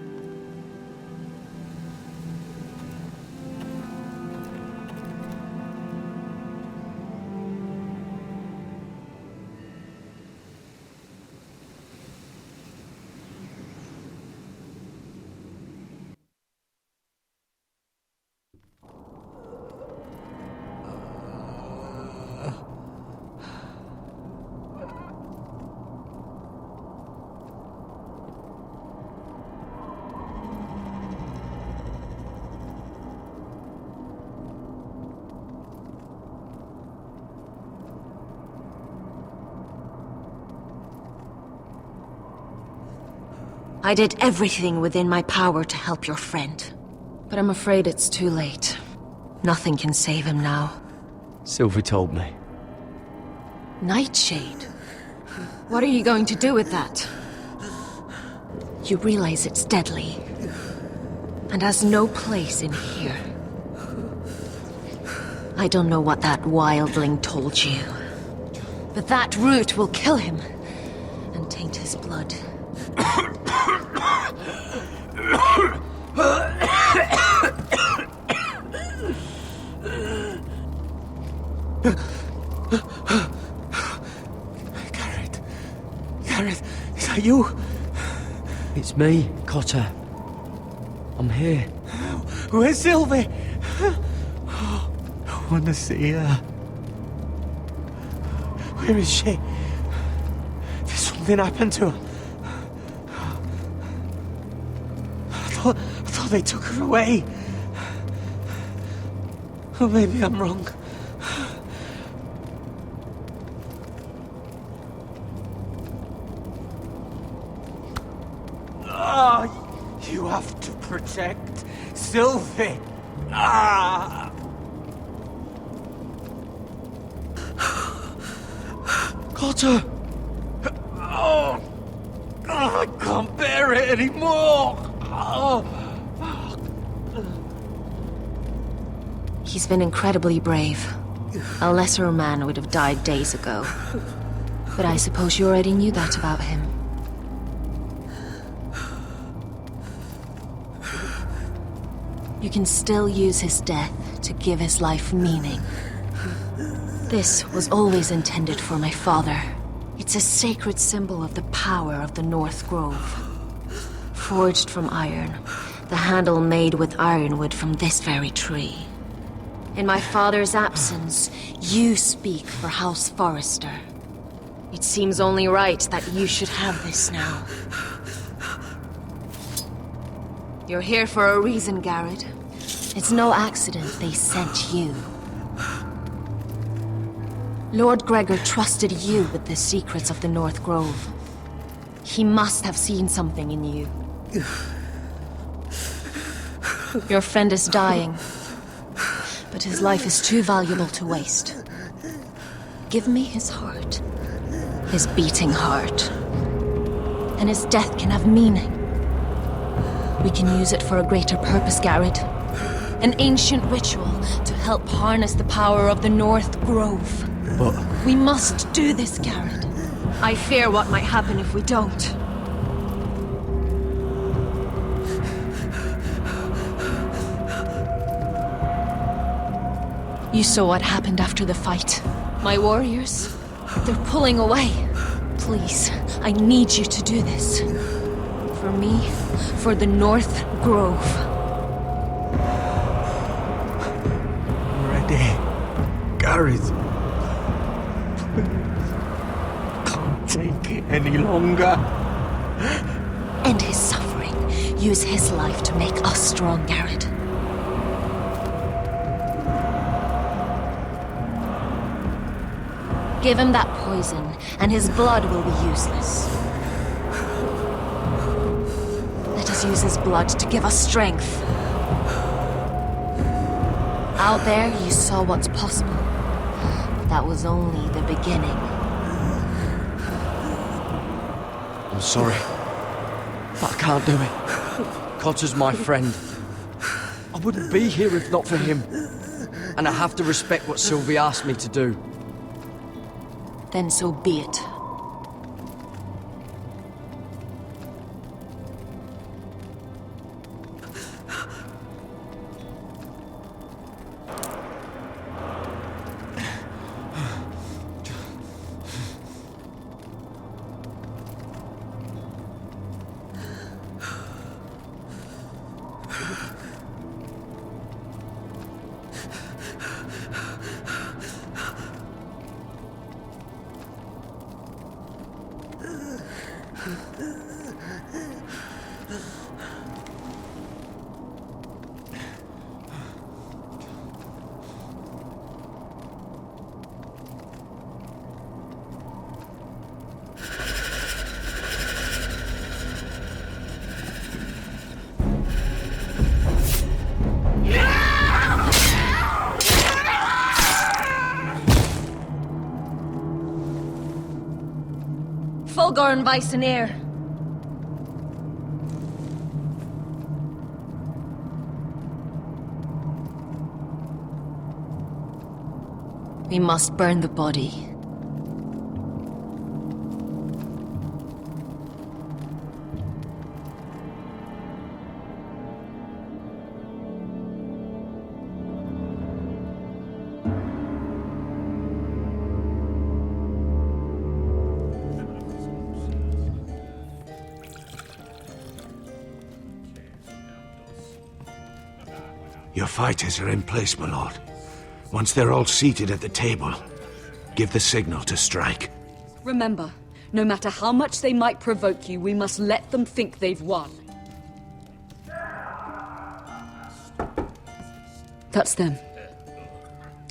I did everything within my power to help your friend. But I'm afraid it's too late. Nothing can save him now. Sylvie told me. Nightshade? What are you going to do with that? You realize it's deadly. And has no place in here. I don't know what that wildling told you. But that root will kill him. And taint his blood. Gared, is that you? It's me, Cotter. I'm here. Where's Sylvie? Oh, I want to see her. Where is she? Did something happen to her? I thought they took her away. Oh, maybe I'm wrong. You have to protect Sylvie. Cotter! Oh, I can't bear it anymore. He's been incredibly brave. A lesser man would have died days ago. But I suppose you already knew that about him. You can still use his death to give his life meaning. This was always intended for my father. It's a sacred symbol of the power of the North Grove. Forged from iron, the handle made with ironwood from this very tree. In my father's absence, you speak for House Forrester. It seems only right that you should have this now. You're here for a reason, Gared. It's no accident they sent you. Lord Gregor trusted you with the secrets of the North Grove. He must have seen something in you. Your friend is dying, but his life is too valuable to waste. Give me his heart. His beating heart. And his death can have meaning. We can use it for a greater purpose, Gared. An ancient ritual to help harness the power of the North Grove. But... We must do this, Gared. I fear what might happen if we don't. You saw what happened after the fight. My warriors, they're pulling away. Please, I need you to do this. For me, for the North Grove. I'm ready. Gared. Can't take it any longer. End his suffering. Use his life to make us strong, Gared. Give him that poison, and his blood will be useless. Let us use his blood to give us strength. Out there, you saw what's possible. That was only the beginning. I'm sorry, but I can't do it. Cotter's my friend. I wouldn't be here if not for him. And I have to respect what Sylvie asked me to do. Then so be it. Fulgorn Viceneer. We must burn the body. Your fighters are in place, my lord. Once they're all seated at the table, give the signal to strike. Remember, no matter how much they might provoke you, we must let them think they've won. That's them.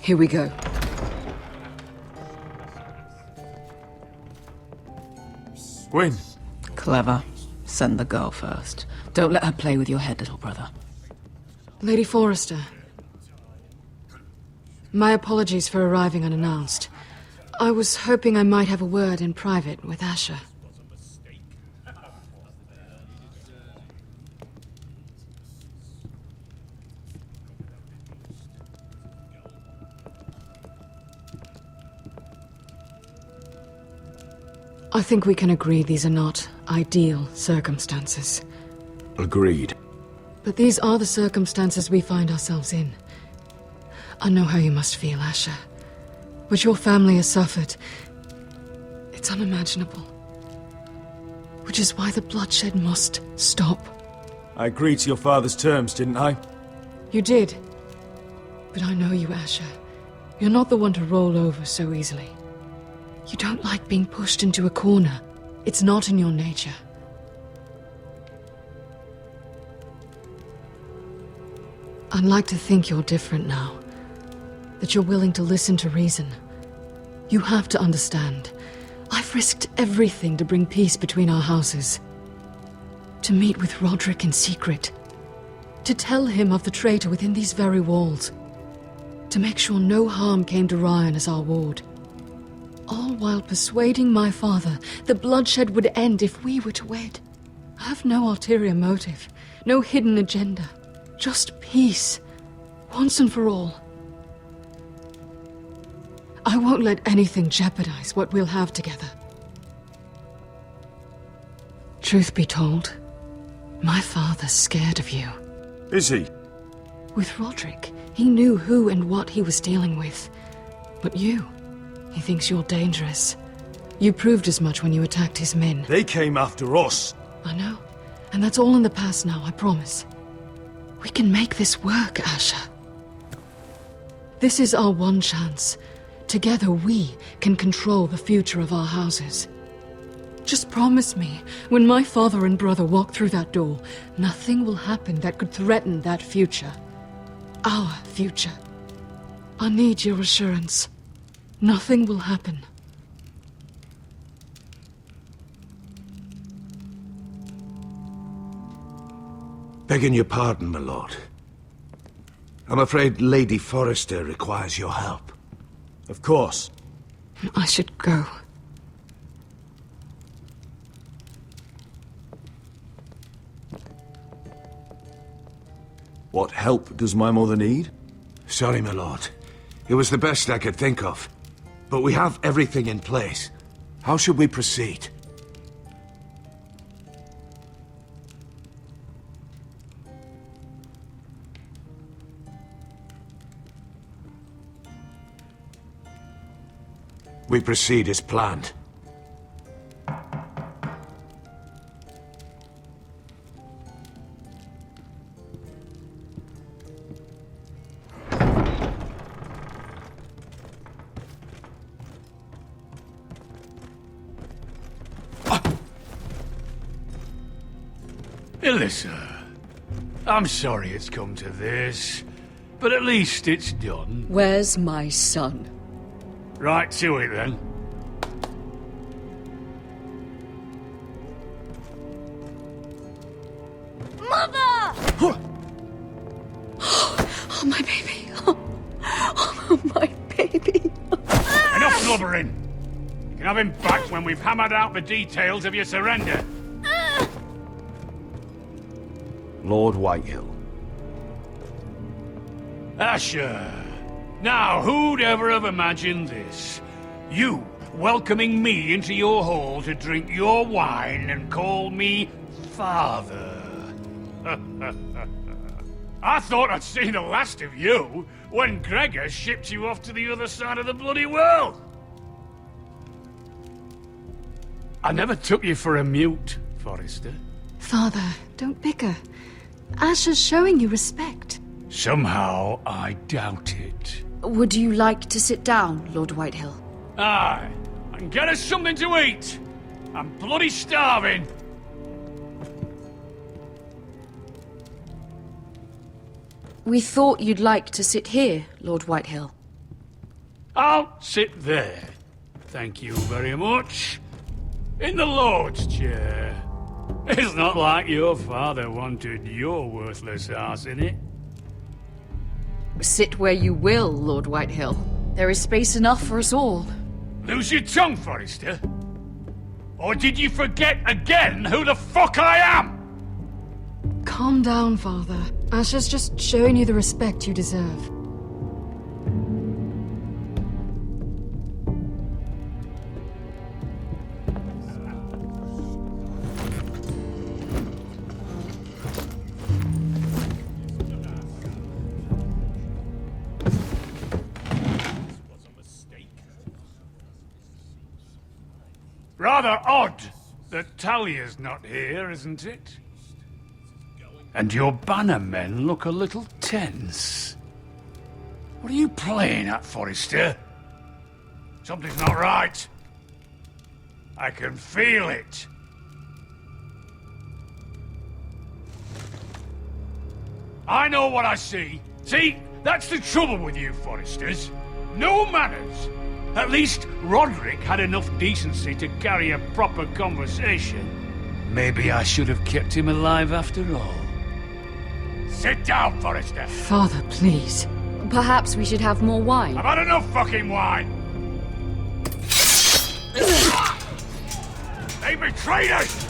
Here we go. Gwyn. Clever. Send the girl first. Don't let her play with your head, little brother. Lady Forrester. My apologies for arriving unannounced. I was hoping I might have a word in private with Asher. I think we can agree these are not ideal circumstances. Agreed. But these are the circumstances we find ourselves in. I know how you must feel, Asher. What your family has suffered, it's unimaginable. Which is why the bloodshed must stop. I agreed to your father's terms, didn't I? You did. But I know you, Asher. You're not the one to roll over so easily. You don't like being pushed into a corner. It's not in your nature. I'd like to think you're different now. That you're willing to listen to reason. You have to understand. I've risked everything to bring peace between our houses. To meet with Rodrik in secret. To tell him of the traitor within these very walls. To make sure no harm came to Ryon as our ward. All while persuading my father that bloodshed would end if we were to wed. I have no ulterior motive, no hidden agenda. Just peace, once and for all. I won't let anything jeopardize what we'll have together. Truth be told, my father's scared of you. Is he? With Rodrik, he knew who and what he was dealing with. But you, he thinks you're dangerous. You proved as much when you attacked his men. They came after us. I know, and that's all in the past now, I promise. We can make this work, Asher. This is our one chance. Together we can control the future of our houses. Just promise me, when my father and brother walk through that door, nothing will happen that could threaten that future. Our future. I need your assurance. Nothing will happen. Begging your pardon, my lord. I'm afraid Lady Forrester requires your help. Of course. I should go. What help does my mother need? Sorry, my lord. It was the best I could think of. But we have everything in place. How should we proceed? We proceed as planned. Elissa, I'm sorry it's come to this, but at least it's done. Where's my son? Right to it, then. Mother! Oh, my baby. Oh, my baby. Enough blubbering! You can have him back when we've hammered out the details of your surrender. Lord Whitehill. Asher. Now, who'd ever have imagined this? You welcoming me into your hall to drink your wine and call me father. I thought I'd seen the last of you when Gregor shipped you off to the other side of the bloody world. I never took you for a mute, Forrester. Father, don't bicker. Asher's showing you respect. Somehow, I doubt it. Would you like to sit down, Lord Whitehill? Aye, and get us something to eat. I'm bloody starving. We thought you'd like to sit here, Lord Whitehill. I'll sit there. Thank you very much. In the Lord's chair. It's not like your father wanted your worthless ass in it. Sit where you will, Lord Whitehill. There is space enough for us all. Lose your tongue, Forrester. Or did you forget again who the fuck I am? Calm down, Father. Asher's just showing you the respect you deserve. Rather odd that Talia's not here, isn't it? And your bannermen look a little tense. What are you playing at, Forrester? Something's not right. I can feel it. I know what I see. See, that's the trouble with you Forresters. No manners. At least Rodrik had enough decency to carry a proper conversation. Maybe I should have kept him alive after all. Sit down, Forrester. Father, please. Perhaps we should have more wine. I've had enough fucking wine. They betrayed us!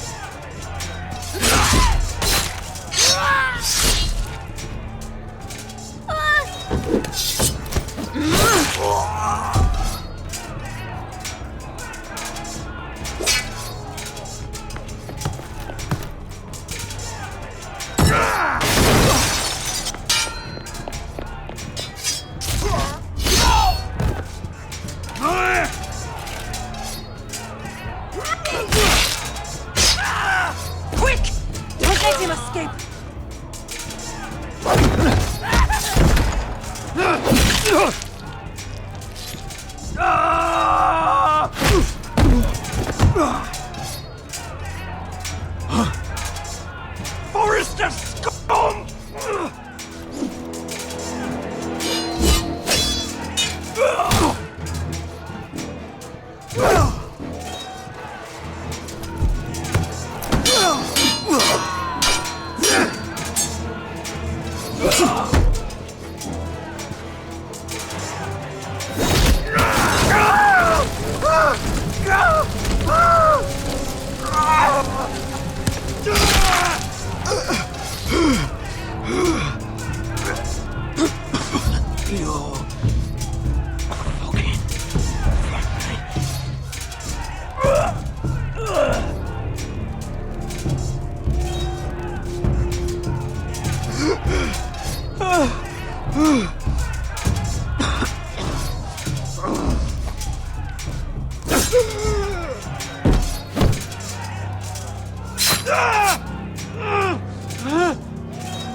Forrester scum!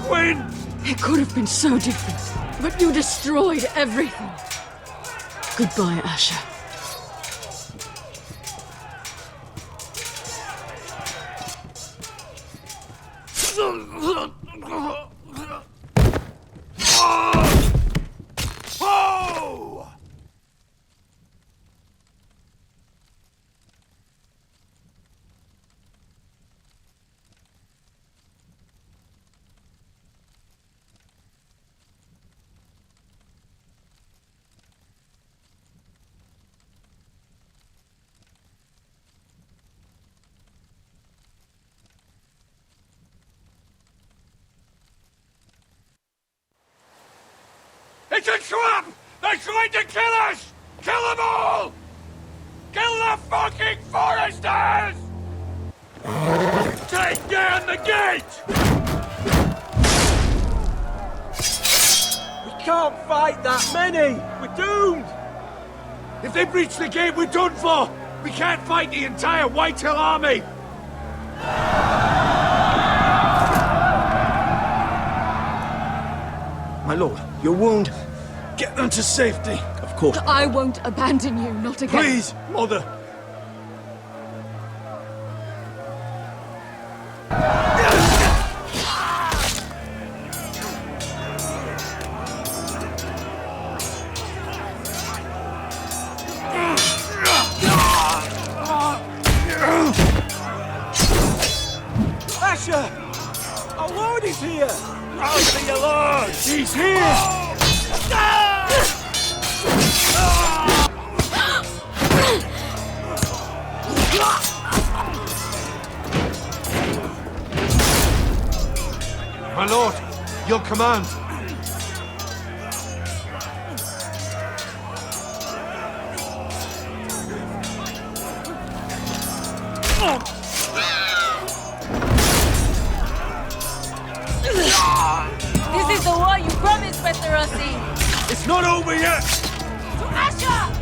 Gwyn! It could have been so different, but you destroyed everything. Goodbye, Asher. It's a trap! They're trying to kill us! Kill them all! Kill the fucking Forresters! Take down the gate! We can't fight that many! We're doomed! If they breach the gate, we're done for! We can't fight the entire Whitehill army! My lord, your wound. Get them to safety. Of course. I won't abandon you, not again. Please, mother. Asher! Our lord is here! I'll see your lord! He's here! My lord, your command. This is the war you promised, Westerosi! It's not over yet! To Asher!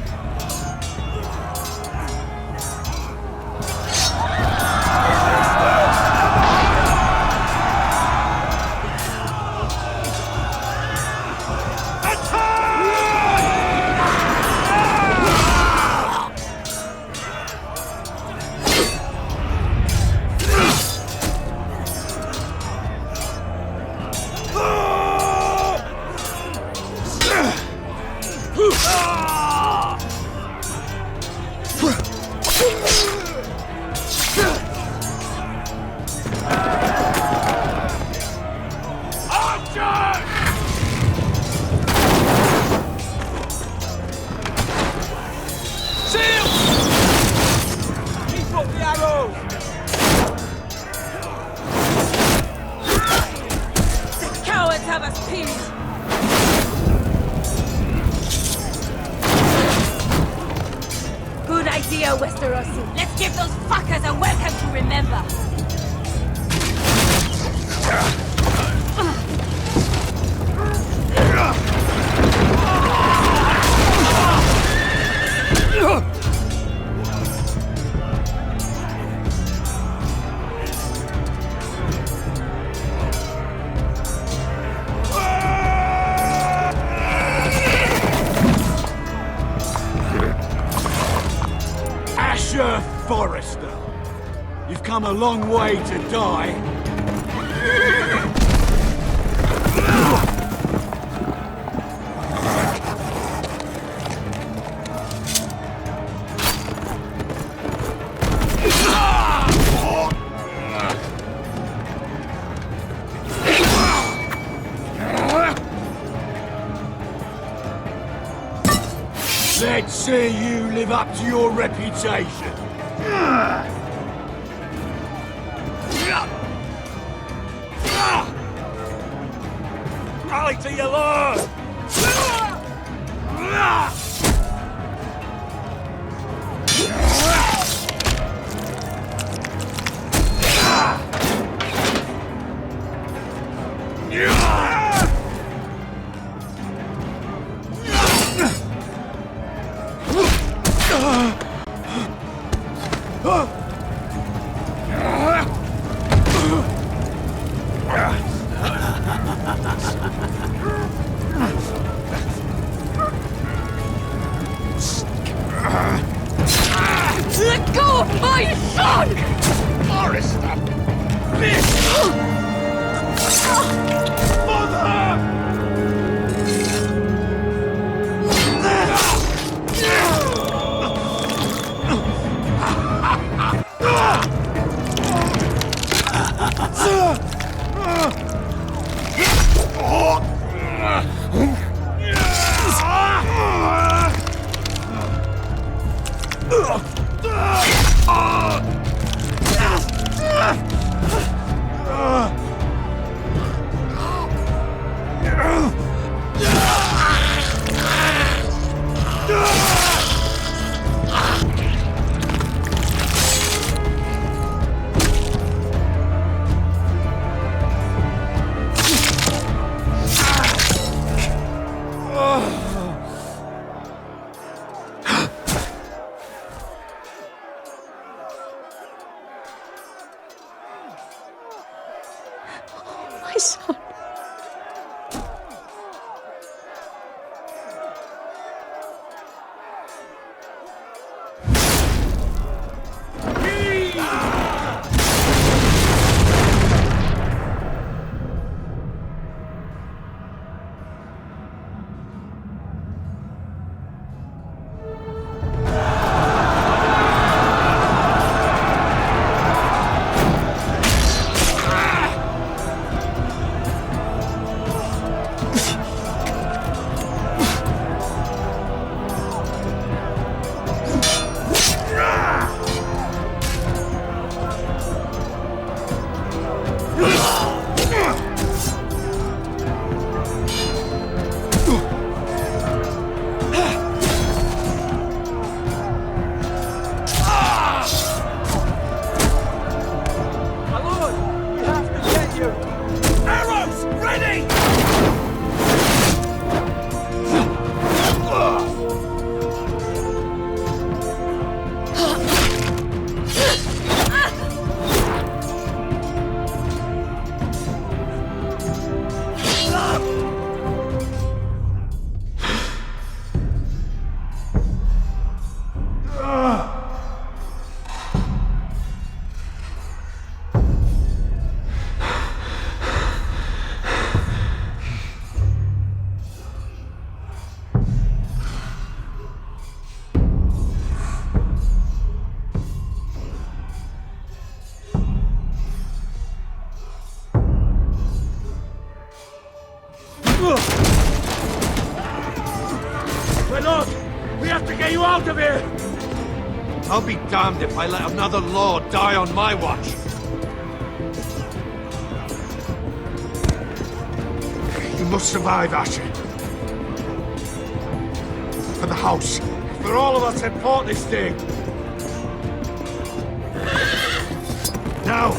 Shield! Keep up the arrows! The cowards have us pinned! Good idea, Westerosi. Let's give those fuckers a welcome to remember. Forrester, you've come a long way to die. Let's see you live up to your reputation. Rally to your lord! Let go of my son! Forrester! Bitch! Mother! My son. I'll be damned if I let another lord die on my watch. You must survive, Asher. For the house. For all of us at Port this day. Now!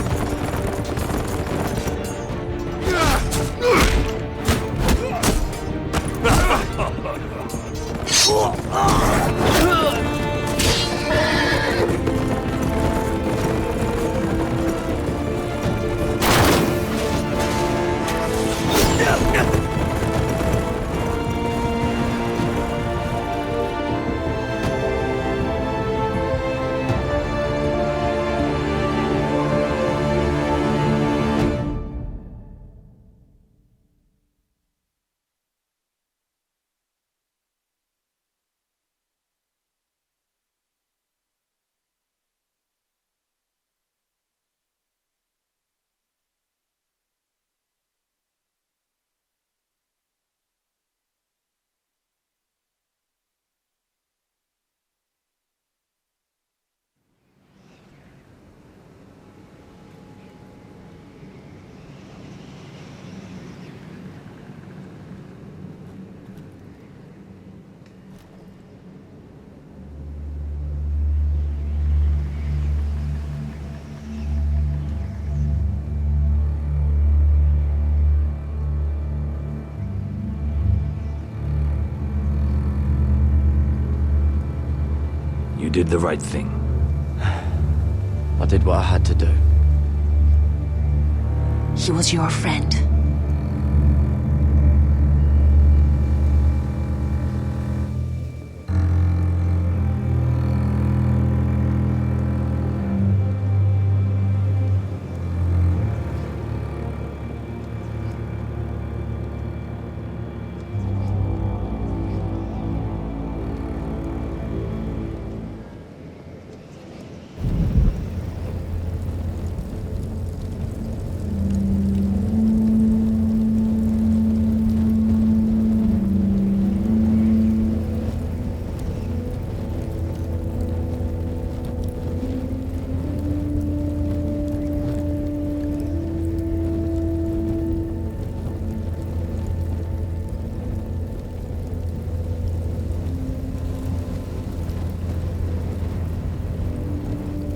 You did the right thing. I did what I had to do. He was your friend.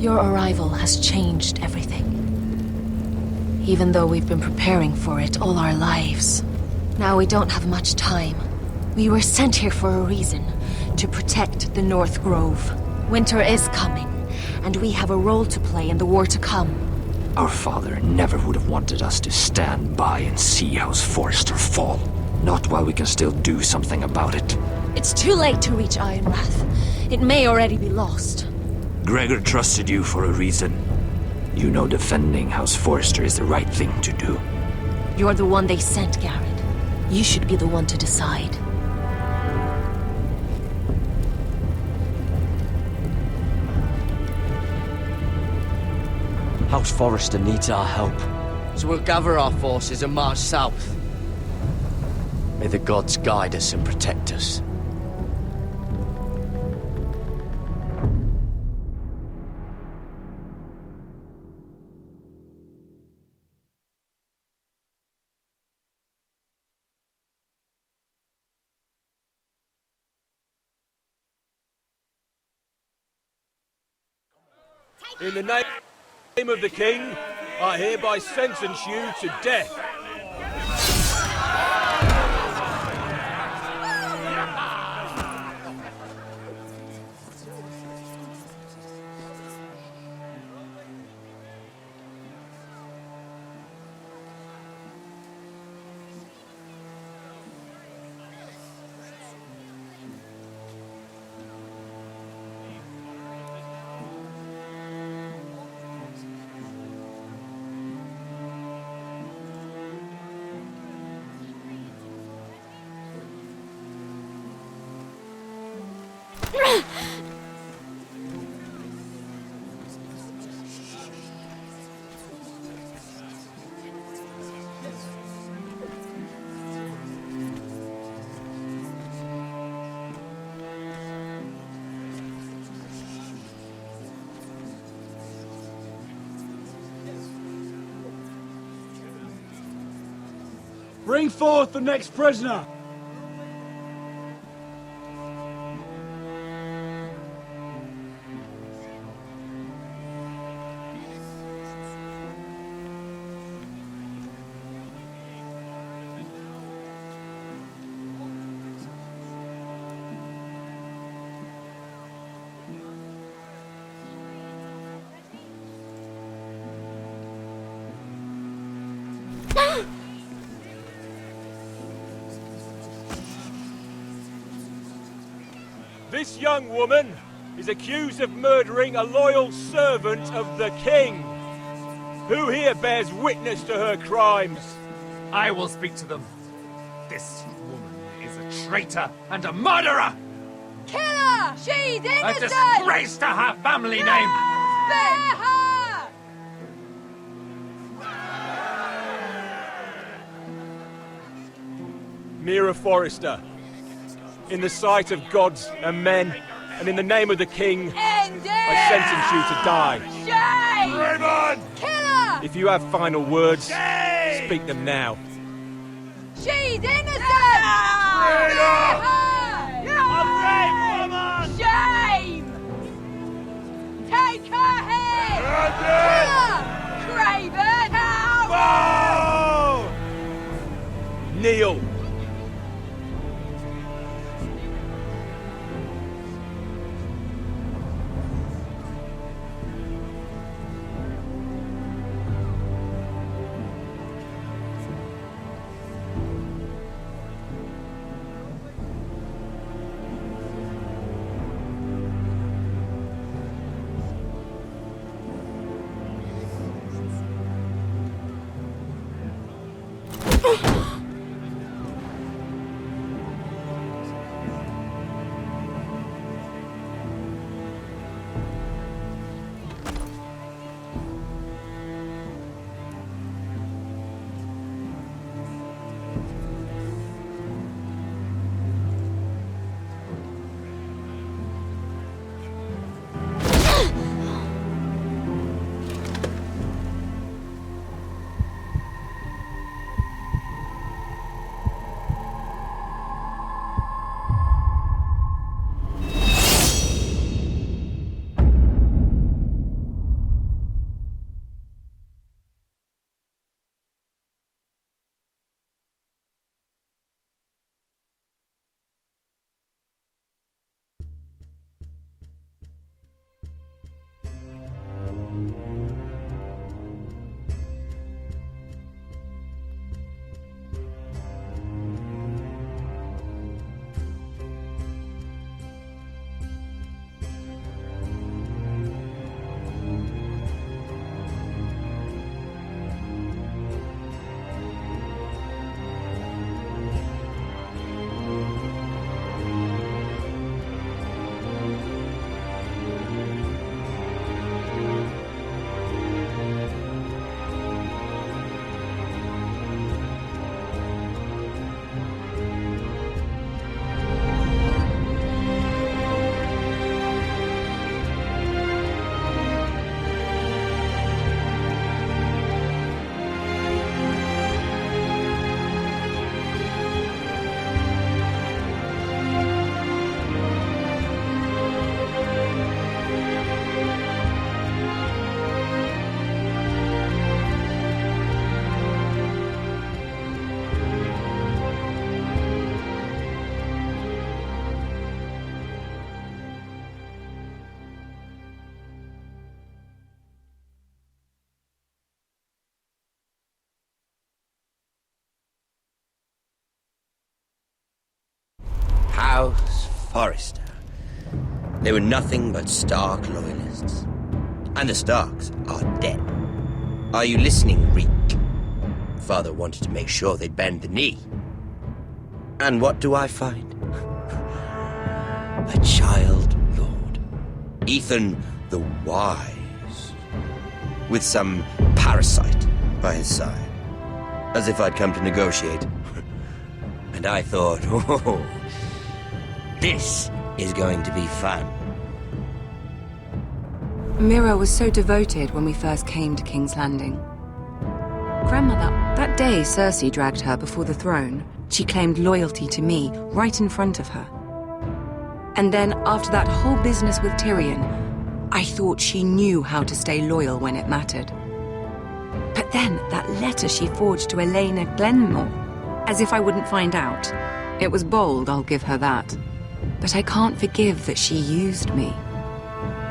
Your arrival has changed everything. Even though we've been preparing for it all our lives. Now we don't have much time. We were sent here for a reason. To protect the North Grove. Winter is coming, and we have a role to play in the war to come. Our father never would have wanted us to stand by and see House Forrester fall. Not while we can still do something about it. It's too late to reach Ironrath. It may already be lost. Gregor trusted you for a reason. You know defending House Forrester is the right thing to do. You're the one they sent, Gared. You should be the one to decide. House Forrester needs our help, so we'll gather our forces and march south. May the gods guide us and protect us. In the name of the king, I hereby sentence you to death. Bring forth the next prisoner! This young woman is accused of murdering a loyal servant of the king. Who here bears witness to her crimes? I will speak to them. This woman is a traitor and a murderer! Kill her! She's innocent! A disgrace to her family name! Spare her! Mira Forrester, in the sight of gods and men, and in the name of the king, I sentence you to die. Shame! Raymond! Kill her! If you have final words, speak them now. She's innocent! Spare her! A brave woman! Shame! Take her head! Kill her! Craven! Coward! Kneel! House Forrester. They were nothing but Stark loyalists. And the Starks are dead. Are you listening, Reek? Father wanted to make sure they'd bend the knee. And what do I find? A child lord. Ethan the Wise. With some parasite by his side. As if I'd come to negotiate. And I thought, oh, this is going to be fun. Mira was so devoted when we first came to King's Landing. Grandmother, That day Cersei dragged her before the throne, she claimed loyalty to me right in front of her. And then, after that whole business with Tyrion, I thought she knew how to stay loyal when it mattered. But then, that letter she forged to Elena Glenmore, as if I wouldn't find out. It was bold, I'll give her that. But I can't forgive that she used me.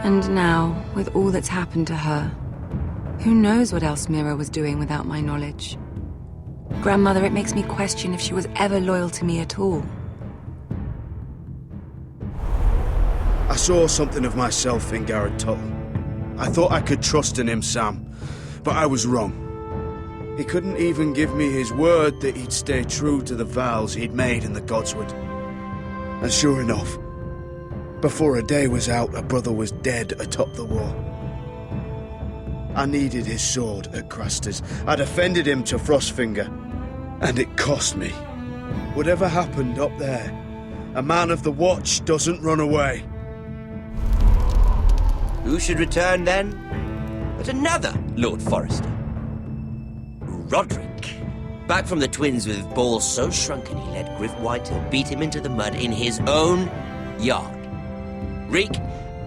And now, with all that's happened to her, who knows what else Mira was doing without my knowledge? Grandmother, it makes me question if she was ever loyal to me at all. I saw something of myself in Gared Tuttle. I thought I could trust in him, Sam, but I was wrong. He couldn't even give me his word that he'd stay true to the vows he'd made in the Godswood. And sure enough, before a day was out, a brother was dead atop the wall. I needed his sword at Craster's. I defended him to Frostfinger, and it cost me. Whatever happened up there, a man of the Watch doesn't run away. Who should return then? But another Lord Forrester. Rodrik. Back from the twins with balls so shrunken he let Gwyn Whitehill beat him into the mud in his own yard. Reek,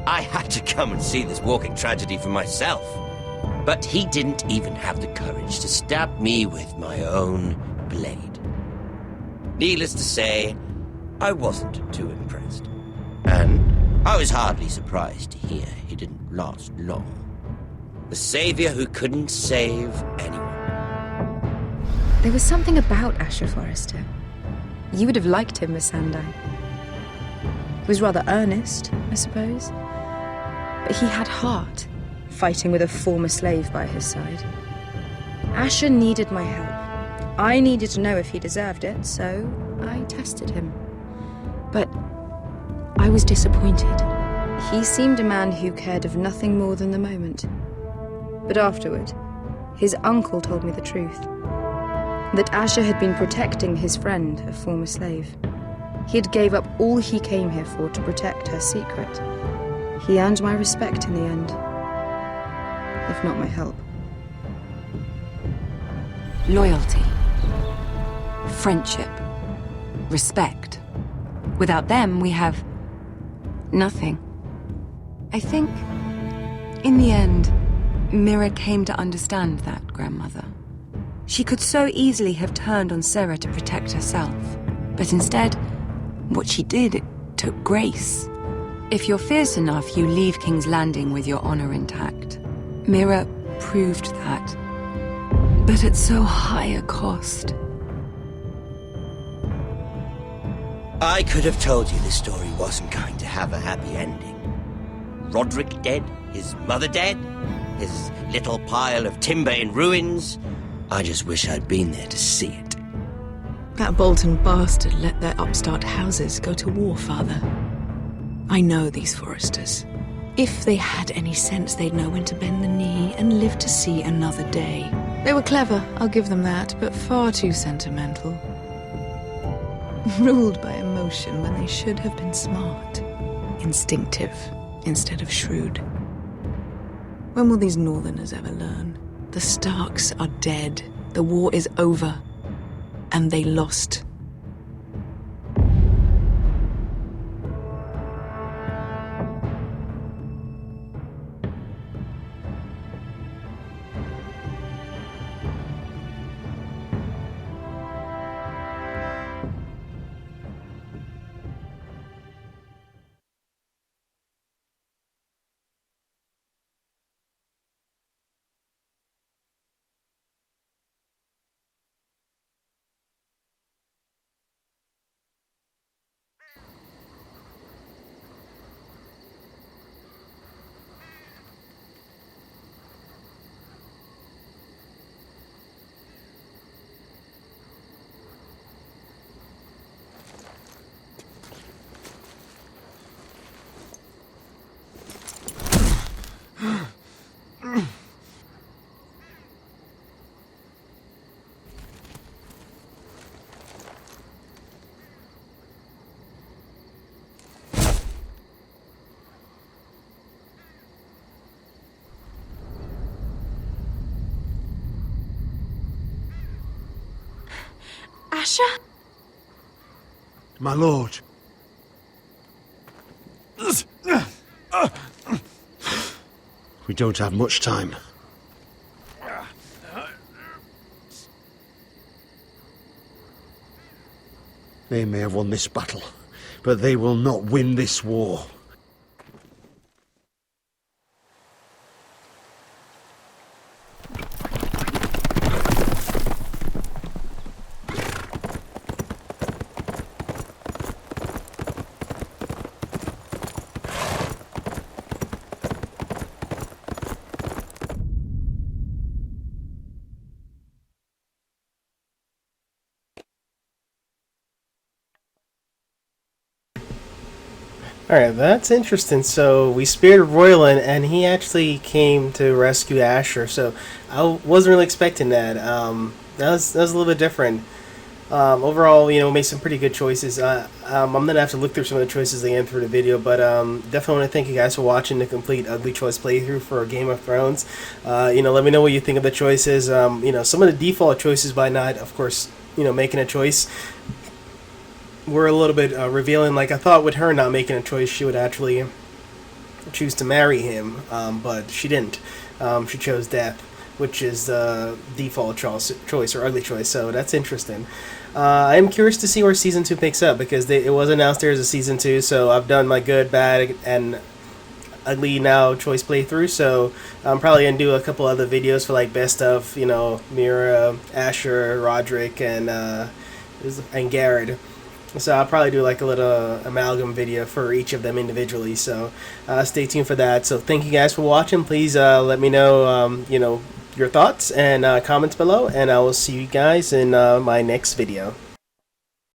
I had to come and see this walking tragedy for myself. But he didn't even have the courage to stab me with my own blade. Needless to say, I wasn't too impressed. And I was hardly surprised to hear he didn't last long. The savior who couldn't save anyone. There was something about Asher Forrester. You would have liked him, Miss Sandai. He was rather earnest, I suppose. But he had heart, fighting with a former slave by his side. Asher needed my help. I needed to know if he deserved it, so I tested him. But I was disappointed. He seemed a man who cared of nothing more than the moment. But afterward, his uncle told me the truth. That Asher had been protecting his friend, a former slave. He had gave up all he came here for to protect her secret. He earned my respect in the end, if not my help. Loyalty, friendship, respect. Without them, we have nothing. I think, in the end, Mira came to understand that, Grandmother. She could so easily have turned on Sarah to protect herself. But instead, what she did, it took grace. If you're fierce enough, you leave King's Landing with your honor intact. Mira proved that. But at so high a cost. I could have told you this story wasn't going to have a happy ending. Rodrik dead, his mother dead, his little pile of timber in ruins. I just wish I'd been there to see it. That Bolton bastard let their upstart houses go to war, Father. I know these Forresters. If they had any sense, they'd know when to bend the knee and live to see another day. They were clever, I'll give them that, but far too sentimental. Ruled by emotion when they should have been smart. Instinctive instead of shrewd. When will these Northerners ever learn? The Starks are dead. The war is over. And they lost. Asher? My lord. We don't have much time. They may have won this battle, but they will not win this war. Alright, that's interesting. So we spared Royland, and he actually came to rescue Asher, so I wasn't really expecting that. That was a little bit different. Overall, you know, made some pretty good choices. I'm going to have to look through some of the choices again through the video, but definitely want to thank you guys for watching the complete Ugly Choice playthrough for Game of Thrones. You know, let me know what you think of the choices. You know, some of the default choices by not, of course, you know, making a choice were a little bit revealing. Like, I thought with her not making a choice, she would actually choose to marry him, but she didn't. She chose death, which is the default choice or ugly choice, so that's interesting. I'm curious to see where Season 2 picks up, because it was announced there's a Season 2, so I've done my good, bad, and ugly now choice playthrough, so I'm probably going to do a couple other videos for, like, best of, you know, Mira, Asher, Rodrik, and Gared. So I'll probably do like a little amalgam video for each of them individually. So stay tuned for that. So thank you guys for watching. Please let me know, you know, your thoughts and comments below, and I will see you guys in my next video.